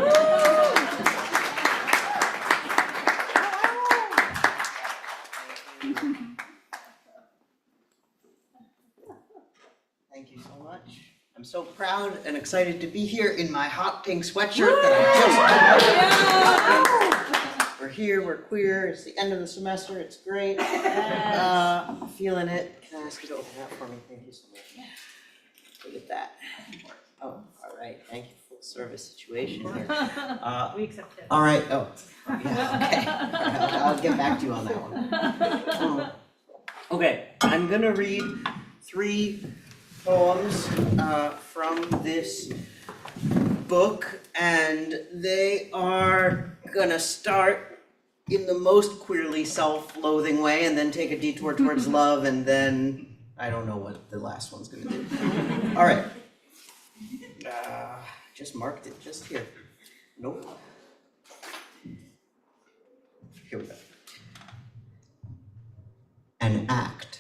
Thank you so much. I'm so proud and excited to be here in my hot pink sweatshirt that I just we're here, we're queer, it's the end of the semester, it's great. Feeling it. Can I ask you to open that for me? Thank you so much. Look at that. Oh, all right, thank you. Full service situation here. We accept it. All right, oh, yeah, okay. I'll get back to you on that one. Okay, I'm gonna read 3 poems from this book, and they are gonna start in the most queerly self-loathing way and then take a detour towards love, and then I don't know what the last one's gonna do. All right. Just marked it just here. Nope. Here we go. An act.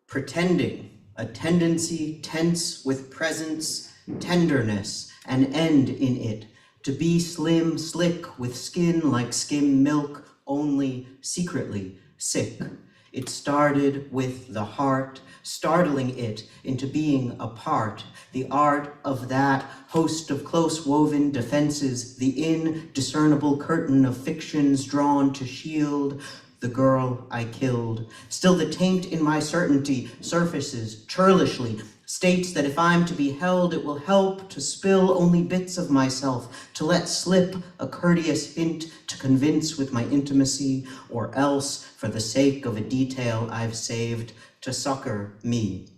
Pretending, a tendency tense with presence, tenderness, an end in it, to be slim, slick, with skin like skim milk, only secretly sick. It started with the heart, startling it into being a part, the art of that host of close woven defenses, the indiscernible curtain of fictions drawn to shield the girl I killed. Still the taint in my certainty surfaces churlishly, states that if I'm to be held, it will help to spill only bits of myself, to let slip a courteous hint to convince with my intimacy, or else for the sake of a detail I've saved to succor me.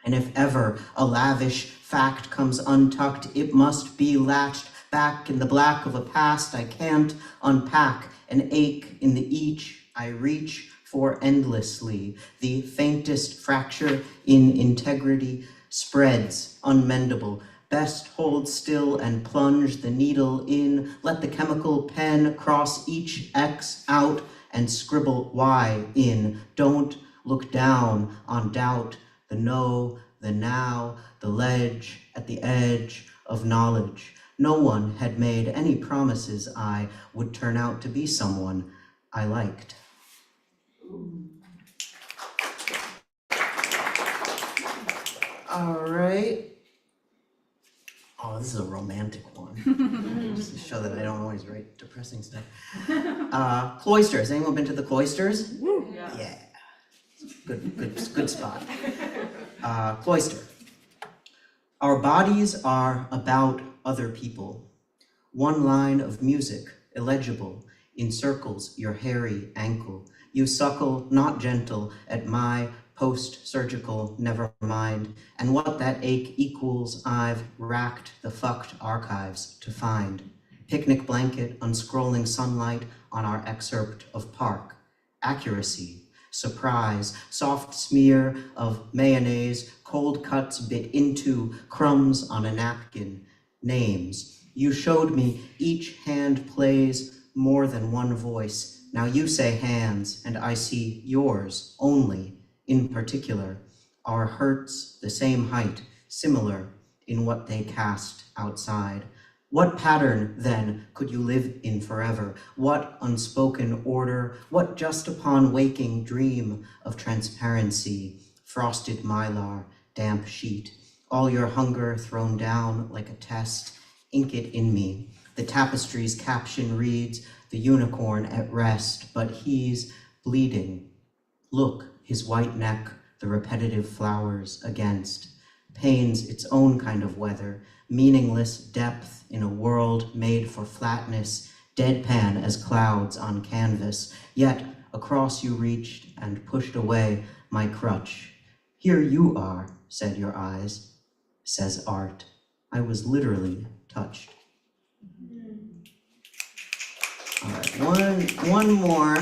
And if ever a lavish fact comes untucked, it must be latched back in the black of a past I can't unpack, an ache in the each I reach for endlessly. The faintest fracture in integrity spreads unmendable. Best hold still and plunge the needle in. Let the chemical pen cross each X out and scribble Y in. Don't look down on doubt, the no, the now, the ledge at the edge of knowledge. No one had made any promises I would turn out to be someone I liked. All right. Oh, this is a romantic one. Just to show that I don't always write depressing stuff. Cloisters. Anyone been to the cloisters? Yeah. Good spot. Cloister. Our bodies are about other people. One line of music, illegible, encircles your hairy ankle. You suckle, not gentle, at my post-surgical never mind, and what that ache equals I've racked the fucked archives to find. Picnic blanket, unscrolling sunlight on our excerpt of park. Accuracy, surprise, soft smear of mayonnaise, cold cuts bit into, crumbs on a napkin, names. You showed me each hand plays more than one voice. Now you say hands, and I see yours only, in particular. Our hurts the same height, similar in what they cast outside. What pattern, then, could you live in forever? What unspoken order? What just upon waking dream of transparency? Frosted mylar, damp sheet. All your hunger thrown down like a test. Ink it in me. The tapestry's caption reads, the unicorn at rest, but he's bleeding. Look, his white neck, the repetitive flowers against. Pain's its own kind of weather, meaningless depth in a world made for flatness, deadpan as clouds on canvas. Yet across you reached and pushed away my crutch. Here you are, said your eyes, says art. I was literally touched. All right, one more.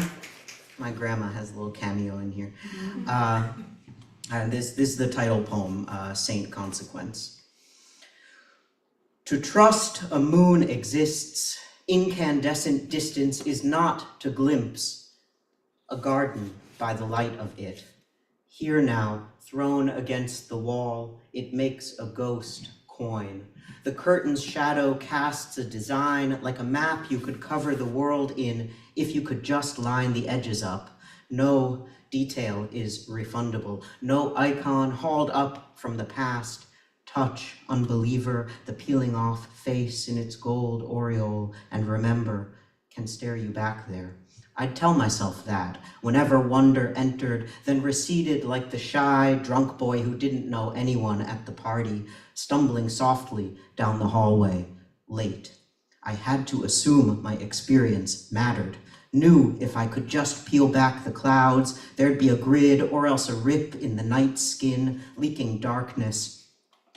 My grandma has a little cameo in here. This is the title poem, Saint Consequence. To trust a moon exists, incandescent distance is not to glimpse a garden by the light of it. Here now, thrown against the wall, it makes a ghost coin. The curtain's shadow casts a design like a map you could cover the world in if you could just line the edges up. No detail is refundable. No icon hauled up from the past. Touch, unbeliever, the peeling off face in its gold aureole, and remember, can stare you back there. I'd tell myself that whenever wonder entered, then receded like the shy, drunk boy who didn't know anyone at the party, stumbling softly down the hallway, late. I had to assume my experience mattered, knew if I could just peel back the clouds, there'd be a grid or else a rip in the night skin, leaking darkness.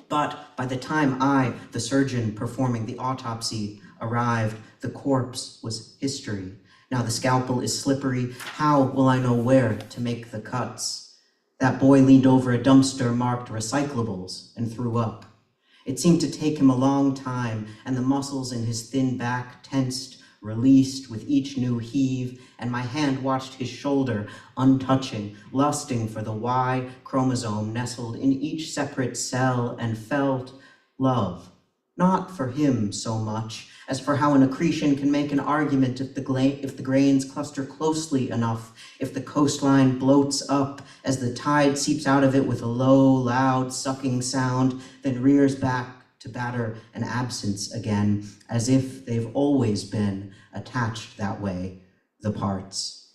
But by the time I, the surgeon performing the autopsy, arrived, the corpse was history. Now the scalpel is slippery. How will I know where to make the cuts? That boy leaned over a dumpster marked recyclables and threw up. It seemed to take him a long time, and the muscles in his thin back tensed, released with each new heave, and my hand watched his shoulder, untouching, lusting for the Y chromosome nestled in each separate cell, and felt love. Not for him so much, as for how an accretion can make an argument if the grains cluster closely enough, if the coastline bloats up as the tide seeps out of it with a low, loud, sucking sound, then rears back to batter an absence again, as if they've always been attached that way, the parts.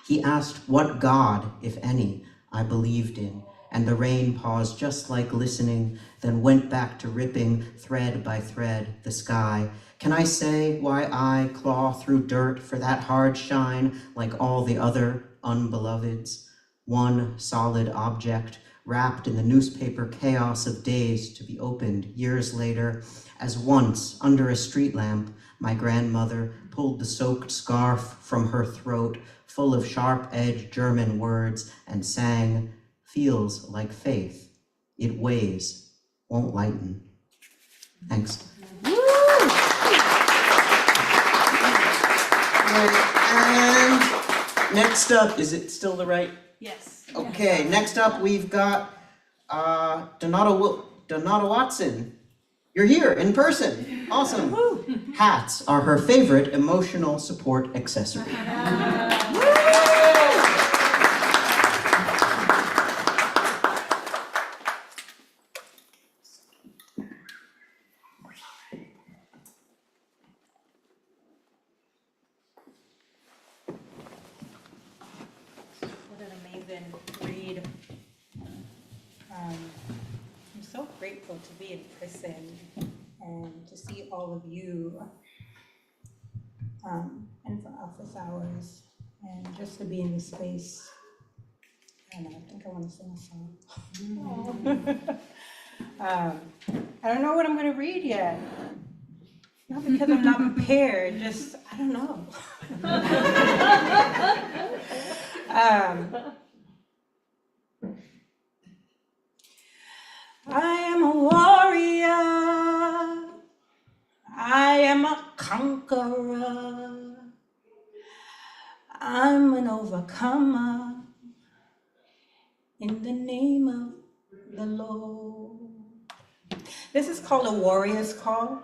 He asked what God, if any, I believed in, and the rain paused just like listening, then went back to ripping, thread by thread, the sky. Can I say why I claw through dirt for that hard shine like all the other unbeloveds? One solid object, wrapped in the newspaper chaos of days to be opened years later, as once, under a street lamp, my grandmother pulled the soaked scarf from her throat, full of sharp-edged German words, and sang, "Feels like faith. It weighs, won't lighten." Thanks. And next up, is it still the right? Yes. Okay, next up we've got Donata Watson. You're here in person. Awesome. Hats are her favorite emotional support accessory. What an amazing read. I'm so grateful to be in person and to see all of you, and for office hours, and just to be in this space. I don't know, I think I want to sing a song. I don't know what I'm gonna read yet. Not because I'm not prepared, just, I don't know. I am a warrior. I am a conqueror. I'm an overcomer in the name of the Lord. This is called a warrior's call.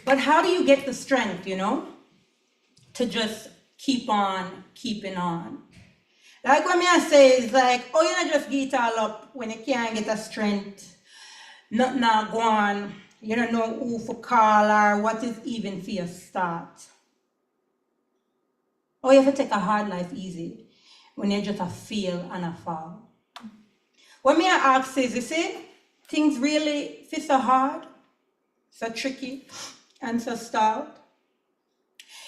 But how do you get the strength, to just keep on keeping on? Like what me I say is like, oh, you don't just get it all up when you can't get a strength. Nothing not go on. You don't know who for call or what is even for your start. Or you have to take a hard life easy when you just a fail and a fall. What me I ask is, you see, things really feel so hard, so tricky, and so stout.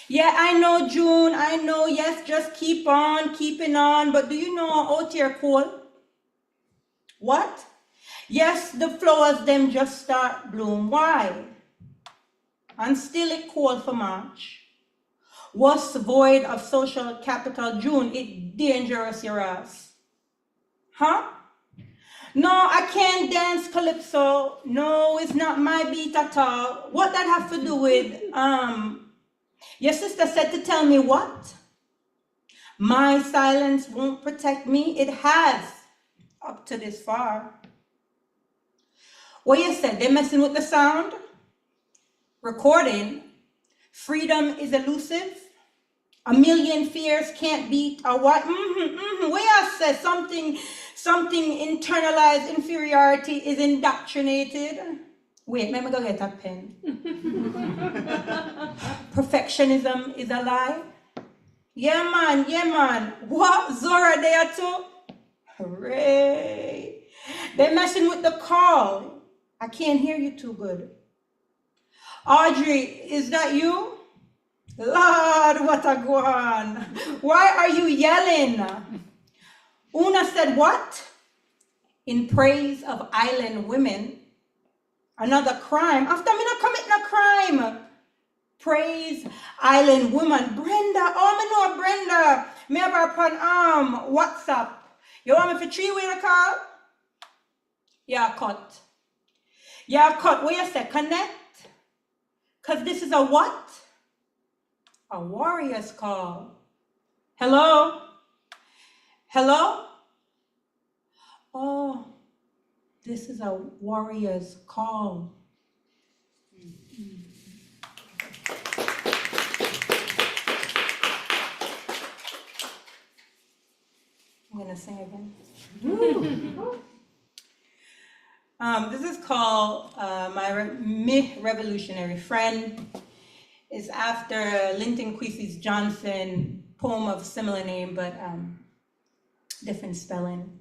Yeah, I know, June, I know, yes, just keep on keeping on, but do you know out here cold? What? Yes, the flowers them just start bloom. Why? And still it cold for March. Was void of social capital June, it dangerous your ass. Huh? No, I can't dance calypso. No, it's not my beat at all. What that have to do with, your sister said to tell me what? My silence won't protect me. It has up to this far. What you said, they're messing with the sound? Recording. Freedom is elusive. A million fears can't beat or what? What you said, something internalized inferiority is indoctrinated. Wait, let me go get a pen. Perfectionism is a lie. Yeah, man. What? Zora there too? Hooray. They're messing with the call. I can't hear you too good. Audrey, is that you? Lord, what a go on. Why are you yelling? Una said what? In praise of island women. Another crime. After me not commit no crime. Praise island woman. Brenda. Oh, me know Brenda. Me have her upon WhatsApp. You want me for 3-way to call? Yeah, cut. What you say? Connect? Because this is a what? A warrior's call. Hello? Oh, this is a warrior's call. I'm gonna sing again. This is called My Revolutionary Friend. It's after Linton Kwesi's Johnson poem of similar name, but different spelling.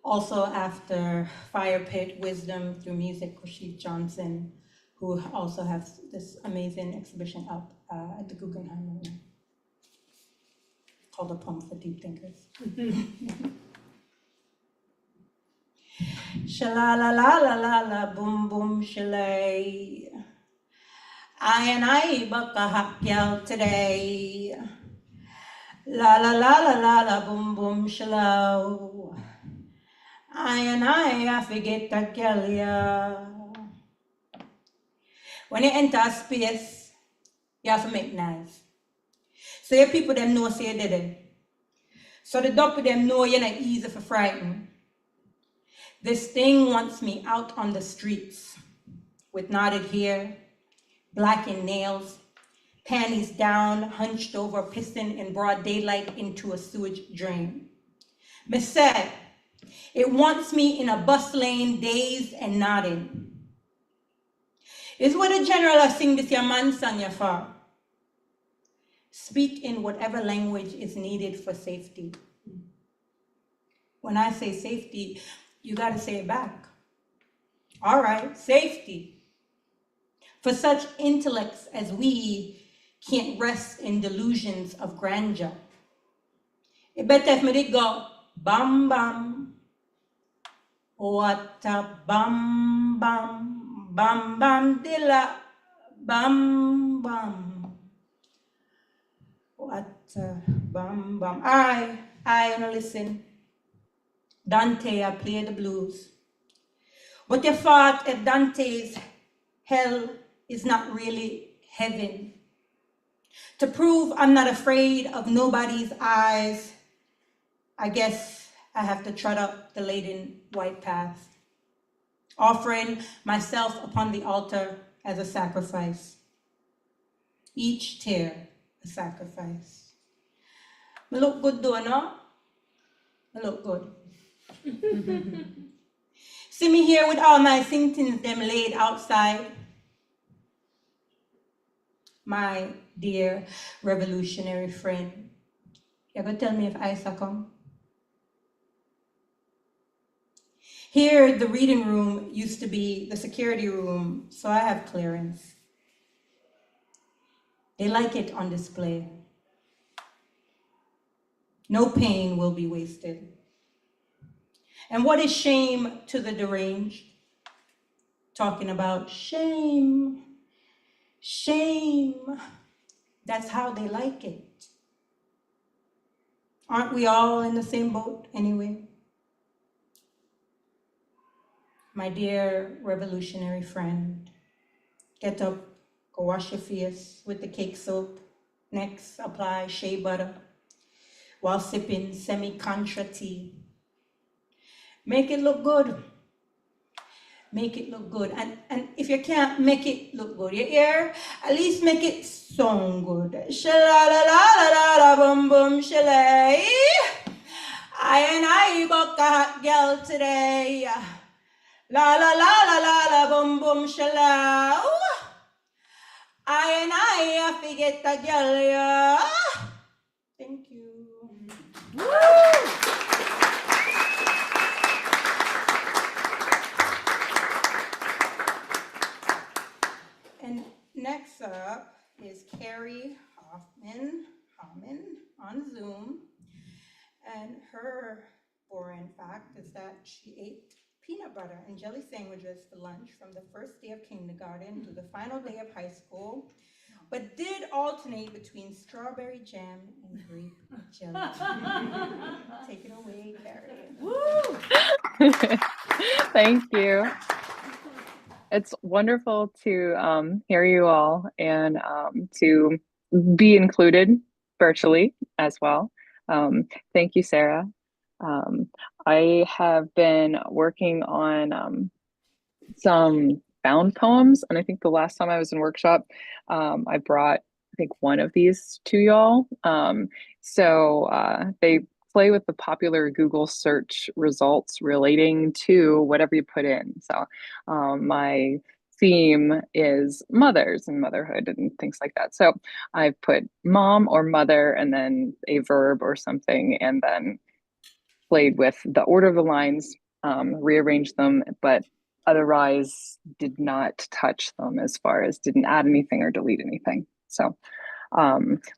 Also after Fire Pit Wisdom through Music, Rashid Johnson, who also has this amazing exhibition up at the Guggenheim right now, called A Poem for Deep Thinkers. Shala la la la la la boom boom shalay. I baka hakyal today. La la la la la la boom boom shalow. I forget that girl, yeah. When you enter a space, you have to make nice. So your people them know say you did it. So the dopey them know you're not easy for frighten. This thing wants me out on the streets with knotted hair, blackened nails, panties down, hunched over, pissing in broad daylight into a sewage drain. Me said, it wants me in a bus lane, dazed and nodding. Is what a general I sing this your man song your for. Speak in whatever language is needed for safety. when I say safety, you gotta say it back. All right, safety. For such intellects as we can't rest in delusions of grandeur. It better if me did go bam bam. What a bam bam, bam bam dilla, bam bam. What a bam bam. I wanna listen. Dante, I play the blues. What you thought if Dante's hell is not really heaven? To prove I'm not afraid of nobody's eyes, I guess I have to trot up the laden white path, offering myself upon the altar as a sacrifice. Each tear a sacrifice. Me look good though, no? Me look good. See me here with all my things them laid outside. My dear revolutionary friend, you gonna tell me if Isa come? Here, the reading room used to be the security room, so I have clearance. They like it on display. No pain will be wasted. And what is shame to the deranged? Talking about shame, shame. That's how they like it. Aren't we all in the same boat anyway? My dear revolutionary friend, get up, go wash your face with the cake soap. Next, apply shea butter while sipping semi-contra tea. Make it look good. Make it look good. And if you can't make it look good, you hear? At least make it sound good. Shala-la-la-la-la, boom boom shalay. I got a hot girl today. La la la la la la boom boom shala. I forget the girl, yeah. Thank you. And next up is Carrie Hoffman on Zoom. And her boring fact is that she ate peanut butter and jelly sandwiches for lunch from the first day of kindergarten to the final day of high school, but did alternate between strawberry jam and grape jelly. Take it away, Carrie. Woo! Thank you. It's wonderful to hear you all and to be included virtually as well. Thank you, Sarah. I have been working on some bound poems, and I think the last time I was in workshop, I brought, I think, one of these to y'all. So they play with the popular Google search results relating to whatever you put in. So my theme is mothers and motherhood and things like that. So I put mom or mother and then a verb or something, and then played with the order of the lines, rearranged them, but otherwise did not touch them as far as didn't add anything or delete anything. So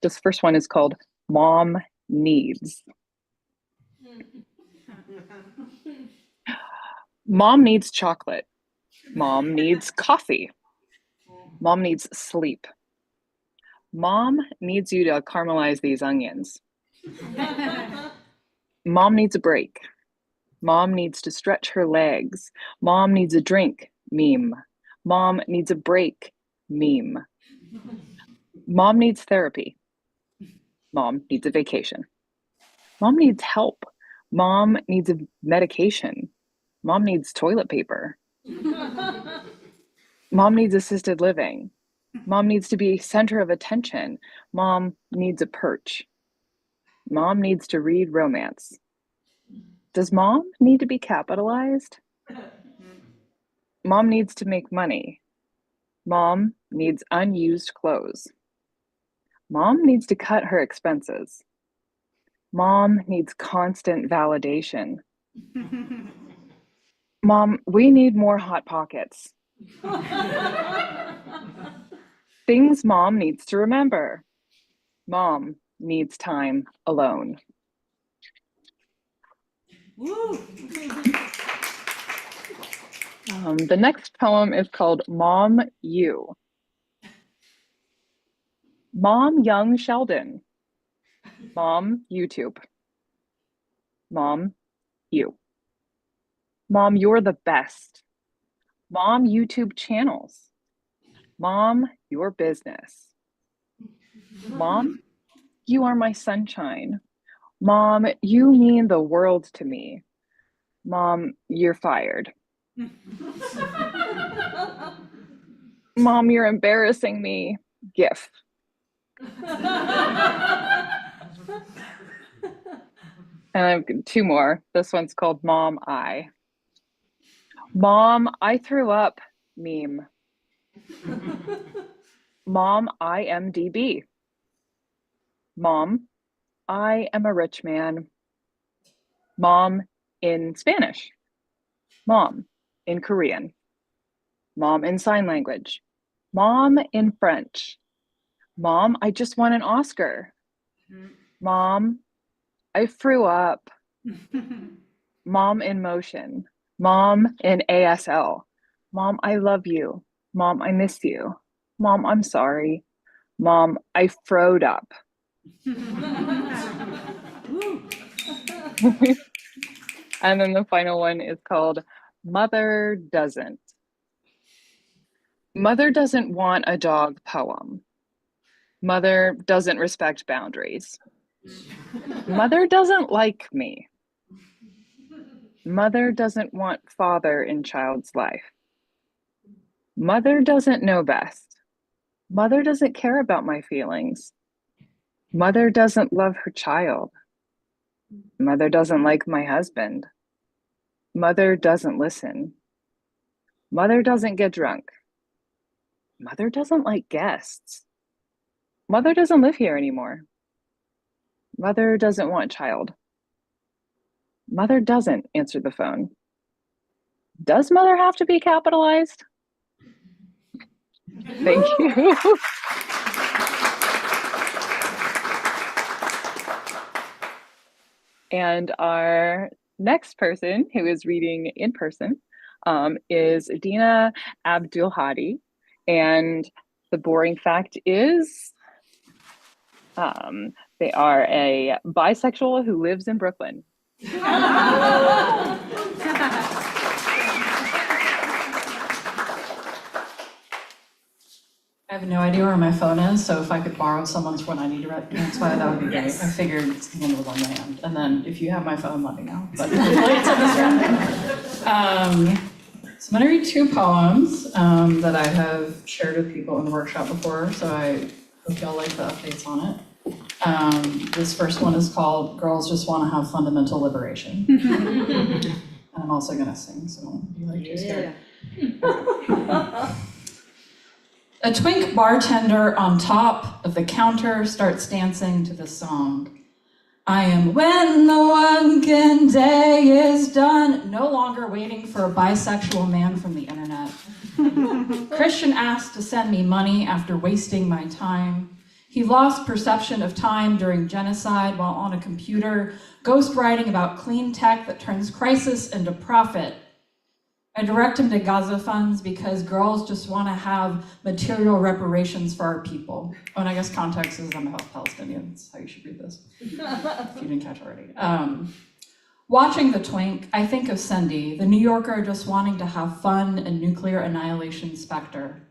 this first one is called Mom Needs. Mom needs chocolate. Mom needs coffee. Mom needs sleep. Mom needs you to caramelize these onions. Mom needs a break. Mom needs to stretch her legs. Mom needs a drink. Meme. Mom needs a break. Meme. Mom needs therapy. Mom needs a vacation. Mom needs help. Mom needs a medication. Mom needs toilet paper. Mom needs assisted living. Mom needs to be center of attention. Mom needs a perch. Mom needs to read romance. Does mom need to be capitalized? Mom needs to make money. Mom needs unused clothes. Mom needs to cut her expenses. Mom needs constant validation. Mom, we need more Hot Pockets. Things Mom needs to remember. Mom needs time alone. The next poem is called Mom, You. Mom, young Sheldon. Mom, YouTube. Mom, you. Mom, you're the best. Mom, YouTube channels. Mom, your business. Mom, you are my sunshine. Mom, you mean the world to me. Mom, you're fired. Mom, you're embarrassing me. GIF. And I've got two more. This one's called Mom, I. Mom, I threw up. Meme. Mom, IMDb. Mom, I am a rich man. Mom, in Spanish. Mom, in Korean. Mom, in sign language. Mom, in French. Mom, I just won an Oscar. Mom, I threw up. Mom, in motion. Mom, in ASL. Mom, I love you. Mom, I miss you. Mom, I'm sorry. Mom, I froed up. And then the final one is called Mother Doesn't. Mother doesn't want a dog poem. Mother doesn't respect boundaries. Mother doesn't like me. Mother doesn't want father in child's life. Mother doesn't know best. Mother doesn't care about my feelings. Mother doesn't love her child. Mother doesn't like my husband. Mother doesn't listen. Mother doesn't get drunk. Mother doesn't like guests. Mother doesn't live here anymore. Mother doesn't want child. Mother doesn't answer the phone. Does mother have to be capitalized? Thank you. And our next person who is reading in person is Dina Abdulhadi. And the boring fact is they are a bisexual who lives in Brooklyn. I have no idea where my phone is, so if I could borrow someone's when I need to transfer, that would be great. I figured one was on my hand, and then if you have my phone, let me know. But so I'm gonna read two poems that I have shared with people in the workshop before, so I hope y'all like the updates on it. This first one is called Girls Just Want to Have Fundamental Liberation. And I'm also gonna sing, so don't be like too scared. A twink bartender on top of the counter starts dancing to the song. I am when the working day is done, no longer waiting for a bisexual man from the internet. Christian asked to send me money after wasting my time. He lost perception of time during genocide while on a computer, ghostwriting about clean tech that turns crisis into profit. I direct him to Gaza funds because girls just want to have material reparations for our people. Oh, and I guess context is I'm about Palestinians. How you should read this, if you didn't catch already. Watching the twink, I think of Cindy, the New Yorker just wanting to have fun and nuclear annihilation specter.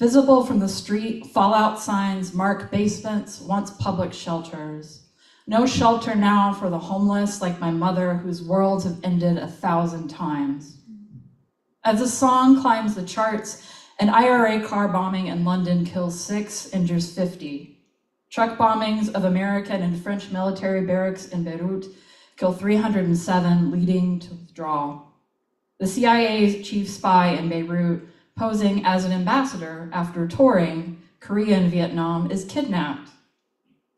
Visible from the street, fallout signs mark basements, once public shelters. No shelter now for the homeless like my mother, whose worlds have ended 1,000 times. As the song climbs the charts, an IRA car bombing in London kills 6, injures 50. Truck bombings of American and French military barracks in Beirut kill 307, leading to withdrawal. The CIA's chief spy in Beirut, posing as an ambassador after touring Korea and Vietnam, is kidnapped.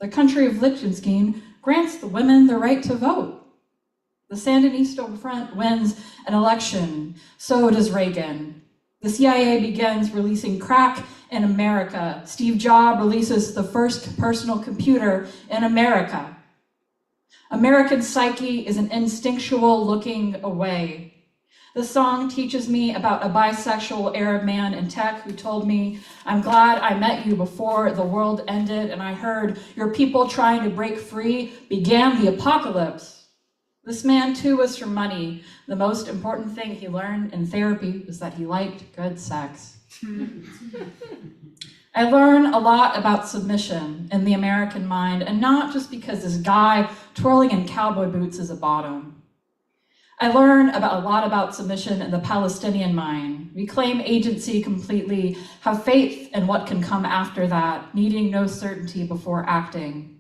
The country of Liechtenstein grants the women the right to vote. The Sandinista Front wins an election, so does Reagan. The CIA begins releasing crack in America. Steve Jobs releases the first personal computer in America. American psyche is an instinctual looking away. The song teaches me about a bisexual Arab man in tech who told me, "I'm glad I met you before the world ended and I heard your people trying to break free began the apocalypse." This man too was from money. The most important thing he learned in therapy was that he liked good sex. I learn a lot about submission in the American mind, and not just because this guy twirling in cowboy boots is a bottom. I learn a lot about submission in the Palestinian mind. We claim agency completely, have faith in what can come after that, needing no certainty before acting.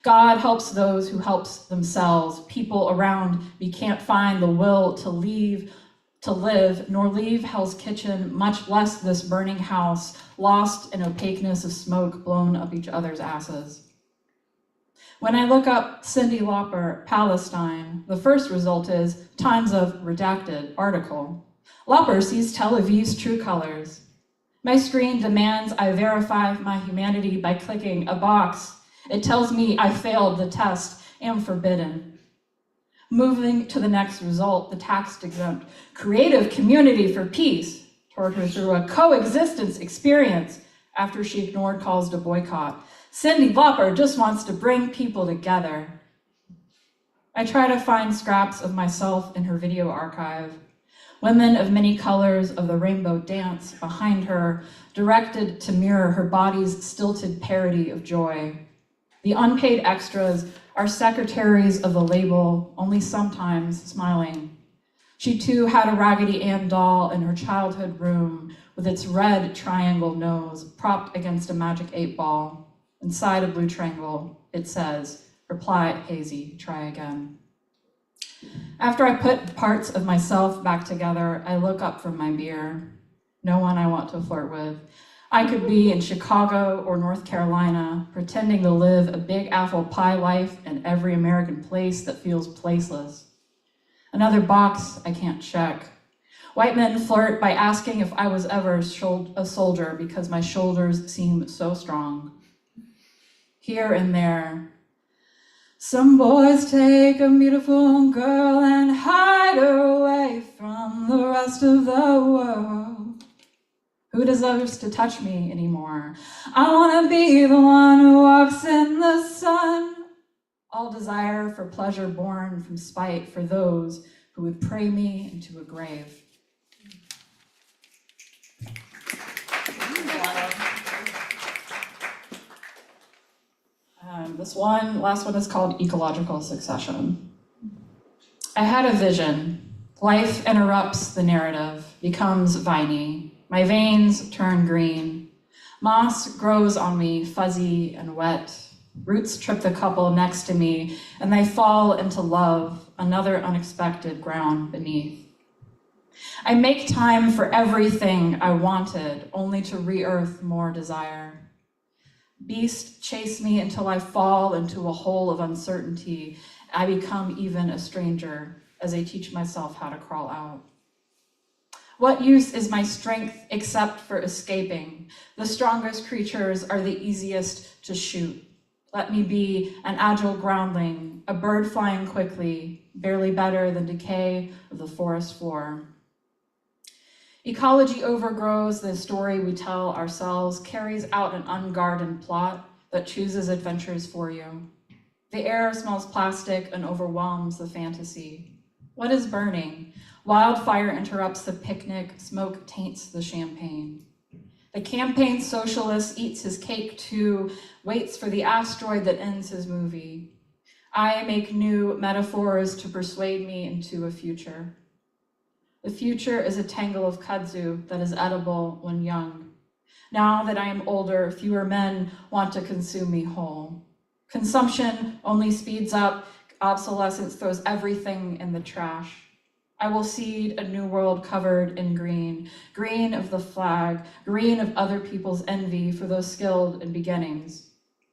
God helps those who helps themselves. People around me can't find the will to live, nor leave Hell's Kitchen, much less this burning house, lost in opaqueness of smoke blown up each other's asses. When I look up Cyndi Lauper, Palestine, the first result is Times of Redacted article. Lauper sees Tel Aviv's true colors. My screen demands I verify my humanity by clicking a box. It tells me I failed the test, am forbidden. Moving to the next result, the tax-exempt creative community for peace toward her through a coexistence experience after she ignored calls to boycott. Cyndi Lauper just wants to bring people together. I try to find scraps of myself in her video archive. Women of many colors of the rainbow dance behind her, directed to mirror her body's stilted parody of joy. The unpaid extras are secretaries of the label, only sometimes smiling. She too had a Raggedy Ann doll in her childhood room with its red triangle nose propped against a magic 8-ball. Inside a blue triangle, it says, "Reply, Hazy, try again." After I put parts of myself back together, I look up from my beer. No one I want to flirt with. I could be in Chicago or North Carolina, pretending to live a big apple pie life in every American place that feels placeless. Another box I can't check. White men flirt by asking if I was ever a soldier because my shoulders seem so strong. Here and there, some boys take a beautiful girl and hide her away from the rest of the world. Who deserves to touch me anymore? I want to be the one who walks in the sun. All desire for pleasure born from spite for those who would pray me into a grave. This last one is called Ecological Succession. I had a vision. Life interrupts the narrative, becomes viney. My veins turn green. Moss grows on me, fuzzy and wet. Roots trip the couple next to me, and they fall into love, another unexpected ground beneath. I make time for everything I wanted, only to re-earth more desire. Beasts chase me until I fall into a hole of uncertainty. I become even a stranger as I teach myself how to crawl out. What use is my strength except for escaping? The strongest creatures are the easiest to shoot. Let me be an agile groundling, a bird flying quickly, barely better than decay of the forest floor. Ecology overgrows the story we tell ourselves, carries out an unguarded plot that chooses adventures for you. The air smells plastic and overwhelms the fantasy. What is burning? Wildfire interrupts the picnic, smoke taints the champagne. The campaign socialist eats his cake too, waits for the asteroid that ends his movie. I make new metaphors to persuade me into a future. The future is a tangle of kudzu that is edible when young. Now that I am older, fewer men want to consume me whole. Consumption only speeds up, obsolescence throws everything in the trash. I will seed a new world covered in green, green of the flag, green of other people's envy for those skilled in beginnings.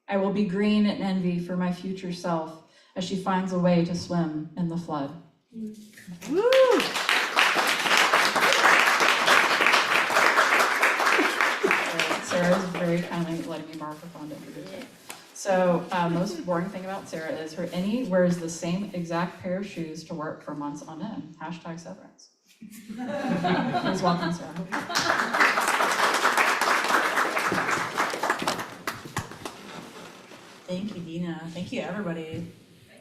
I will be green in envy for my future self as she finds a way to swim in the flood. Sarah's very kindly letting me borrow her phone to introduce her. So, most boring thing about Sarah is wears the same exact pair of shoes to work for months on end. Hashtag severance. Please welcome Sarah. Thank you, Dina. Thank you, everybody.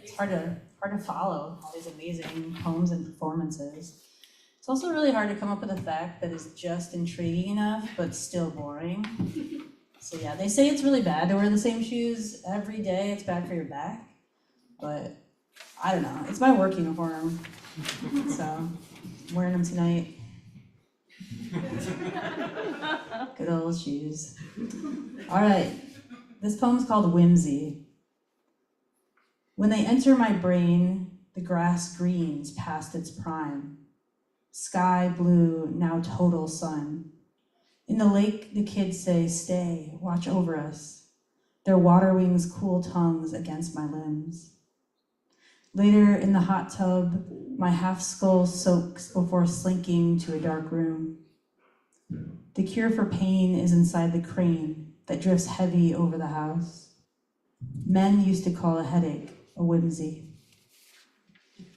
It's hard to follow all these amazing poems and performances. It's also really hard to come up with a fact that is just intriguing enough, but still boring. So yeah, they say it's really bad to wear the same shoes every day. It's bad for your back. But I don't know. It's my work uniform. So I'm wearing them tonight. Good old shoes. All right. This poem's called Whimsy. When they enter my brain, the grass greens past its prime. Sky blue, now total sun. In the lake, the kids say, stay, watch over us. Their water wings cool tongues against my limbs. Later, in the hot tub, my half skull soaks before slinking to a dark room. The cure for pain is inside the crane that drifts heavy over the house. Men used to call a headache a whimsy.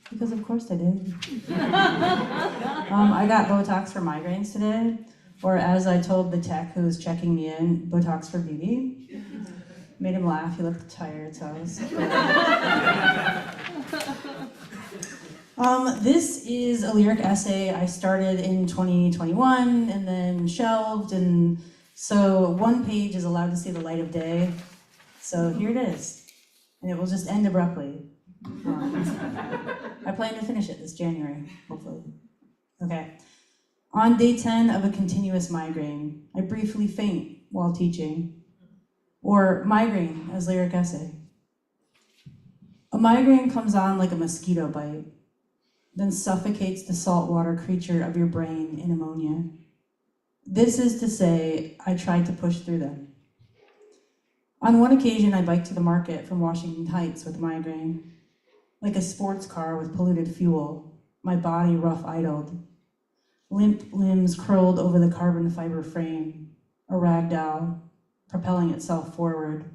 Because of course they did. I got Botox for migraines today, or as I told the tech who was checking me in, Botox for beauty. Made him laugh, he looked tired, so I was... This is a lyric essay I started in 2021 and then shelved, and so one page is allowed to see the light of day. So here it is, and it will just end abruptly. I plan to finish it this January, hopefully. Okay. On day 10 of a continuous migraine, I briefly faint while teaching. Or migraine as lyric essay. A migraine comes on like a mosquito bite, then suffocates the saltwater creature of your brain in ammonia. This is to say, I tried to push through them. On one occasion, I biked to the market from Washington Heights with migraine. Like a sports car with polluted fuel, my body rough idled. Limp limbs curled over the carbon fiber frame, a rag doll, propelling itself forward.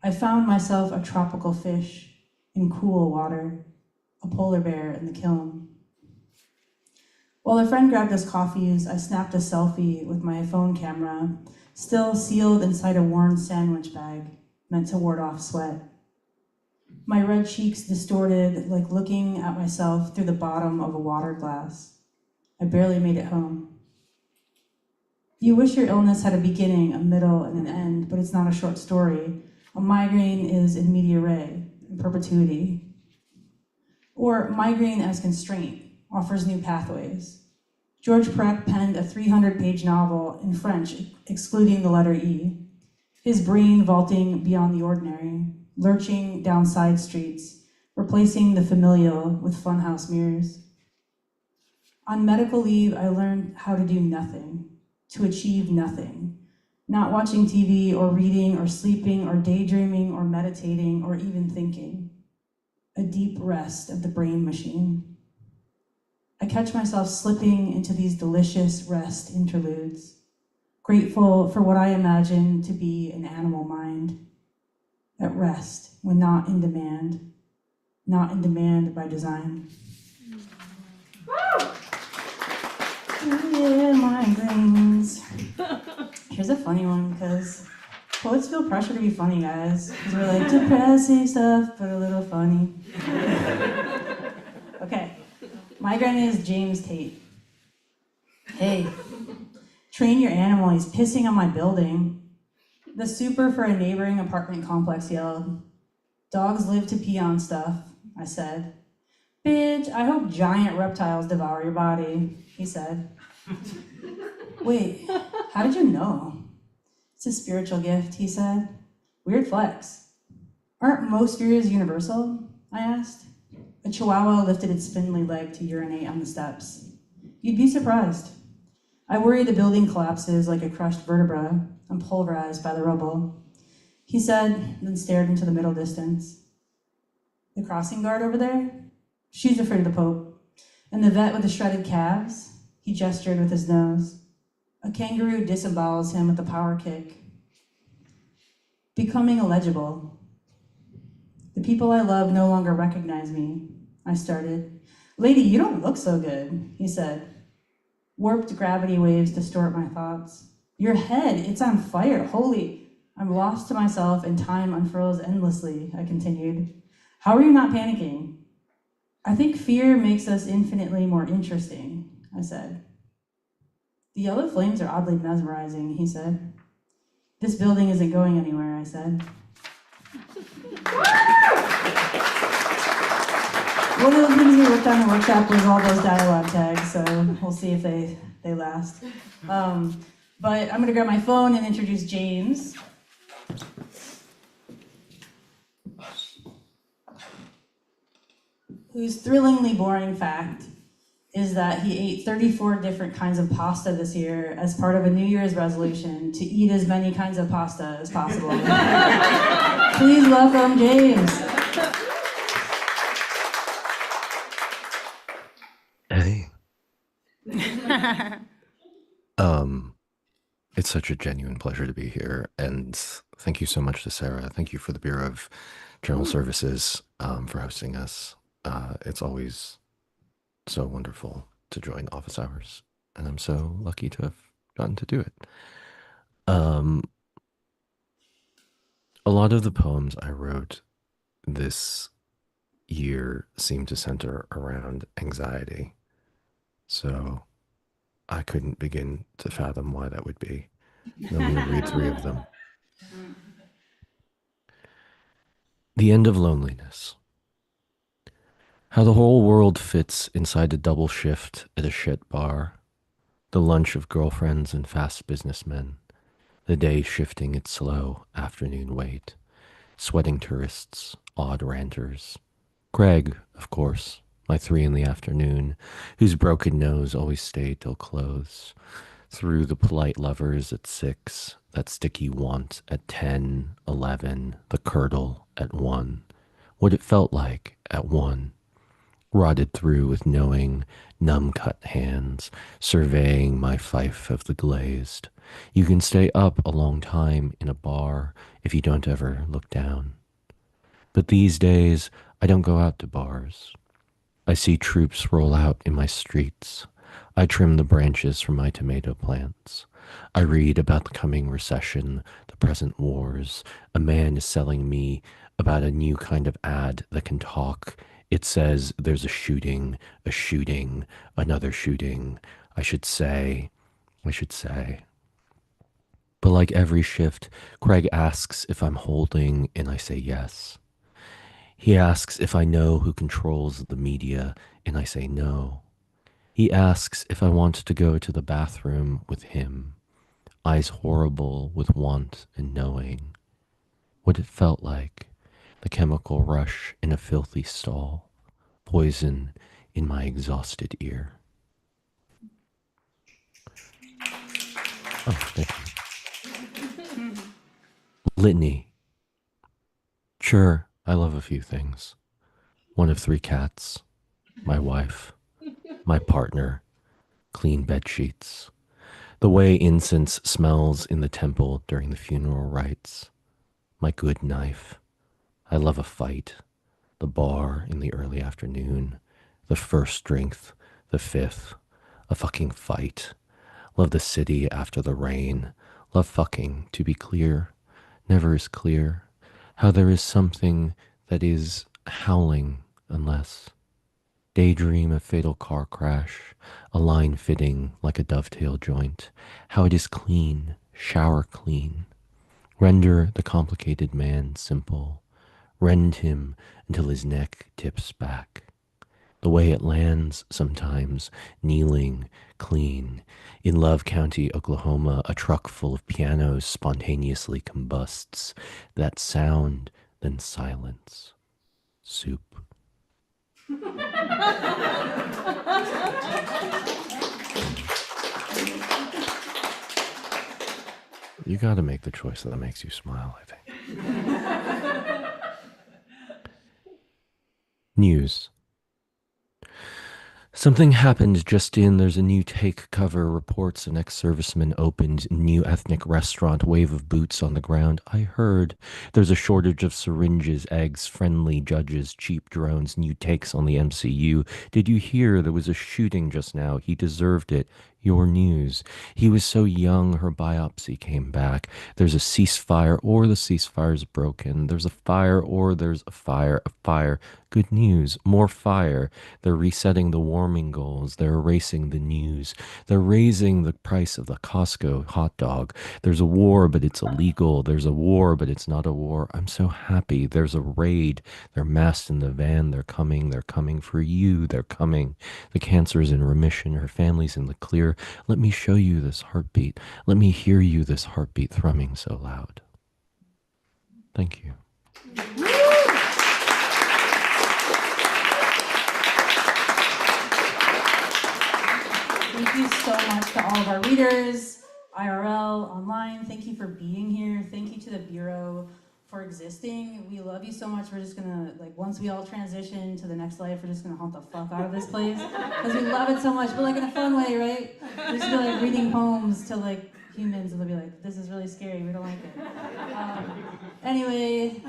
I found myself a tropical fish in cool water, a polar bear in the kiln. While a friend grabbed us coffees, I snapped a selfie with my phone camera, still sealed inside a worn sandwich bag, meant to ward off sweat. My red cheeks distorted like looking at myself through the bottom of a water glass. I barely made it home. You wish your illness had a beginning, a middle, and an end, but it's not a short story. A migraine is in media res, in perpetuity. Or migraine as constraint offers new pathways. George Perec penned a 300-page novel in French, excluding the letter E. His brain vaulting beyond the ordinary, lurching down side streets, replacing the familial with funhouse mirrors. On medical leave, I learned how to do nothing, to achieve nothing, not watching TV or reading or sleeping or daydreaming or meditating or even thinking. A deep rest of the brain machine. I catch myself slipping into these delicious rest interludes, grateful for what I imagine to be an animal mind, at rest when not in demand by design. Yeah, migraines. Here's a funny one, because poets feel pressure to be funny, guys. Because we're like, depressing stuff, but a little funny. Okay, migraine is James Tate. Hey, train your animal, he's pissing on my building. The super for a neighboring apartment complex yelled, dogs live to pee on stuff, I said. Bitch, I hope giant reptiles devour your body, he said. Wait, how did you know? It's a spiritual gift, he said. Weird flex. Aren't most fears universal? I asked. A chihuahua lifted its spindly leg to urinate on the steps. You'd be surprised. I worry the building collapses like a crushed vertebra. I'm pulverized by the rubble. He said, then stared into the middle distance. The crossing guard over there? She's afraid of the Pope. And the vet with the shredded calves, he gestured with his nose. A kangaroo disembowels him with a power kick. Becoming illegible. The people I love no longer recognize me, I started. Lady, you don't look so good, he said. Warped gravity waves distort my thoughts. Your head, it's on fire, holy. I'm lost to myself and time unfurls endlessly, I continued. How are you not panicking? I think fear makes us infinitely more interesting, I said. The yellow flames are oddly mesmerizing, he said. This building isn't going anywhere, I said. One of the things we worked on in the workshop was all those dialogue tags, so we'll see if they last. But I'm gonna grab my phone and introduce James. Whose thrillingly boring fact is that he ate 34 different kinds of pasta this year as part of a New Year's resolution to eat as many kinds of pasta as possible. Please welcome James. Hey. It's such a genuine pleasure to be here, and thank you so much to Sarah. Thank you for the Bureau of General Services for hosting us. It's always so wonderful to join office hours, and I'm so lucky to have gotten to do it. A lot of the poems I wrote this year seem to center around anxiety, so I couldn't begin to fathom why that would be. I'm going to read 3 of them. The End of Loneliness. How the whole world fits inside a double shift at a shit bar. The lunch of girlfriends and fast businessmen. The day shifting its slow afternoon wait. Sweating tourists, odd ranters. Greg, of course, my 3 in the afternoon, whose broken nose always stayed till close. Through the polite lovers at 6, that sticky want at 10, 11, the curdle at 1. What it felt like at 1. Rotted through with knowing, numb-cut hands, surveying my fife of the glazed. You can stay up a long time in a bar if you don't ever look down. But these days, I don't go out to bars. I see troops roll out in my streets. I trim the branches from my tomato plants. I read about the coming recession, the present wars. A man is selling me about a new kind of ad that can talk. It says there's a shooting, another shooting. I should say. But like every shift, Craig asks if I'm holding, and I say yes. He asks if I know who controls the media, and I say no. He asks if I want to go to the bathroom with him, eyes horrible with want and knowing. What it felt like, the chemical rush in a filthy stall, poison in my exhausted ear. Oh, thank you. Litany. Sure, I love a few things. One of 3 cats, my wife, my partner, clean bed sheets, the way incense smells in the temple during the funeral rites, my good knife. I love a fight, the bar in the early afternoon, the first drink, the 5th, a fucking fight. Love the city after the rain, love fucking, to be clear, never is clear, how there is something that is howling unless. Daydream of fatal car crash, a line fitting like a dovetail joint, how it is clean, shower clean. Render the complicated man simple, rend him until his neck tips back. The way it lands sometimes, kneeling, clean. In Love County, Oklahoma, a truck full of pianos spontaneously combusts. That sound, then silence. Soup. You gotta make the choice that makes you smile, I think. News. Something happened just in. There's a new take cover. Reports an ex-serviceman opened new ethnic restaurant. Wave of boots on the ground. I heard there's a shortage of syringes, eggs, friendly judges, cheap drones, new takes on the MCU. Did you hear there was a shooting just now? He deserved it. Your news. He was so young, her biopsy came back. There's a ceasefire or the ceasefire's broken. There's a fire or there's a fire, a fire. Good news, more fire. They're resetting the warming goals. They're erasing the news. They're raising the price of the Costco hot dog. There's a war, but it's illegal. There's a war, but it's not a war. I'm so happy. There's a raid. They're massed in the van. They're coming. They're coming for you. They're coming. The cancer is in remission. Her family's in the clear. Let me show you this heartbeat. Let me hear you this heartbeat thrumming so loud. Thank you. Thank you so much to all of our readers, IRL, online. Thank you for being here. Thank you to the Bureau for existing. We love you so much. We're just gonna, like, once we all transition to the next life, we're just gonna haunt the fuck out of this place because we love it so much, but like in a fun way, right? We're just gonna like reading poems to like humans and they'll be like, this is really scary, we don't like it. Anyway,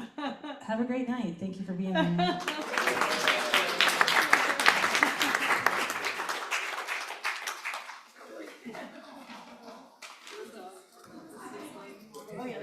have a great night. Thank you for being here. Oh yeah,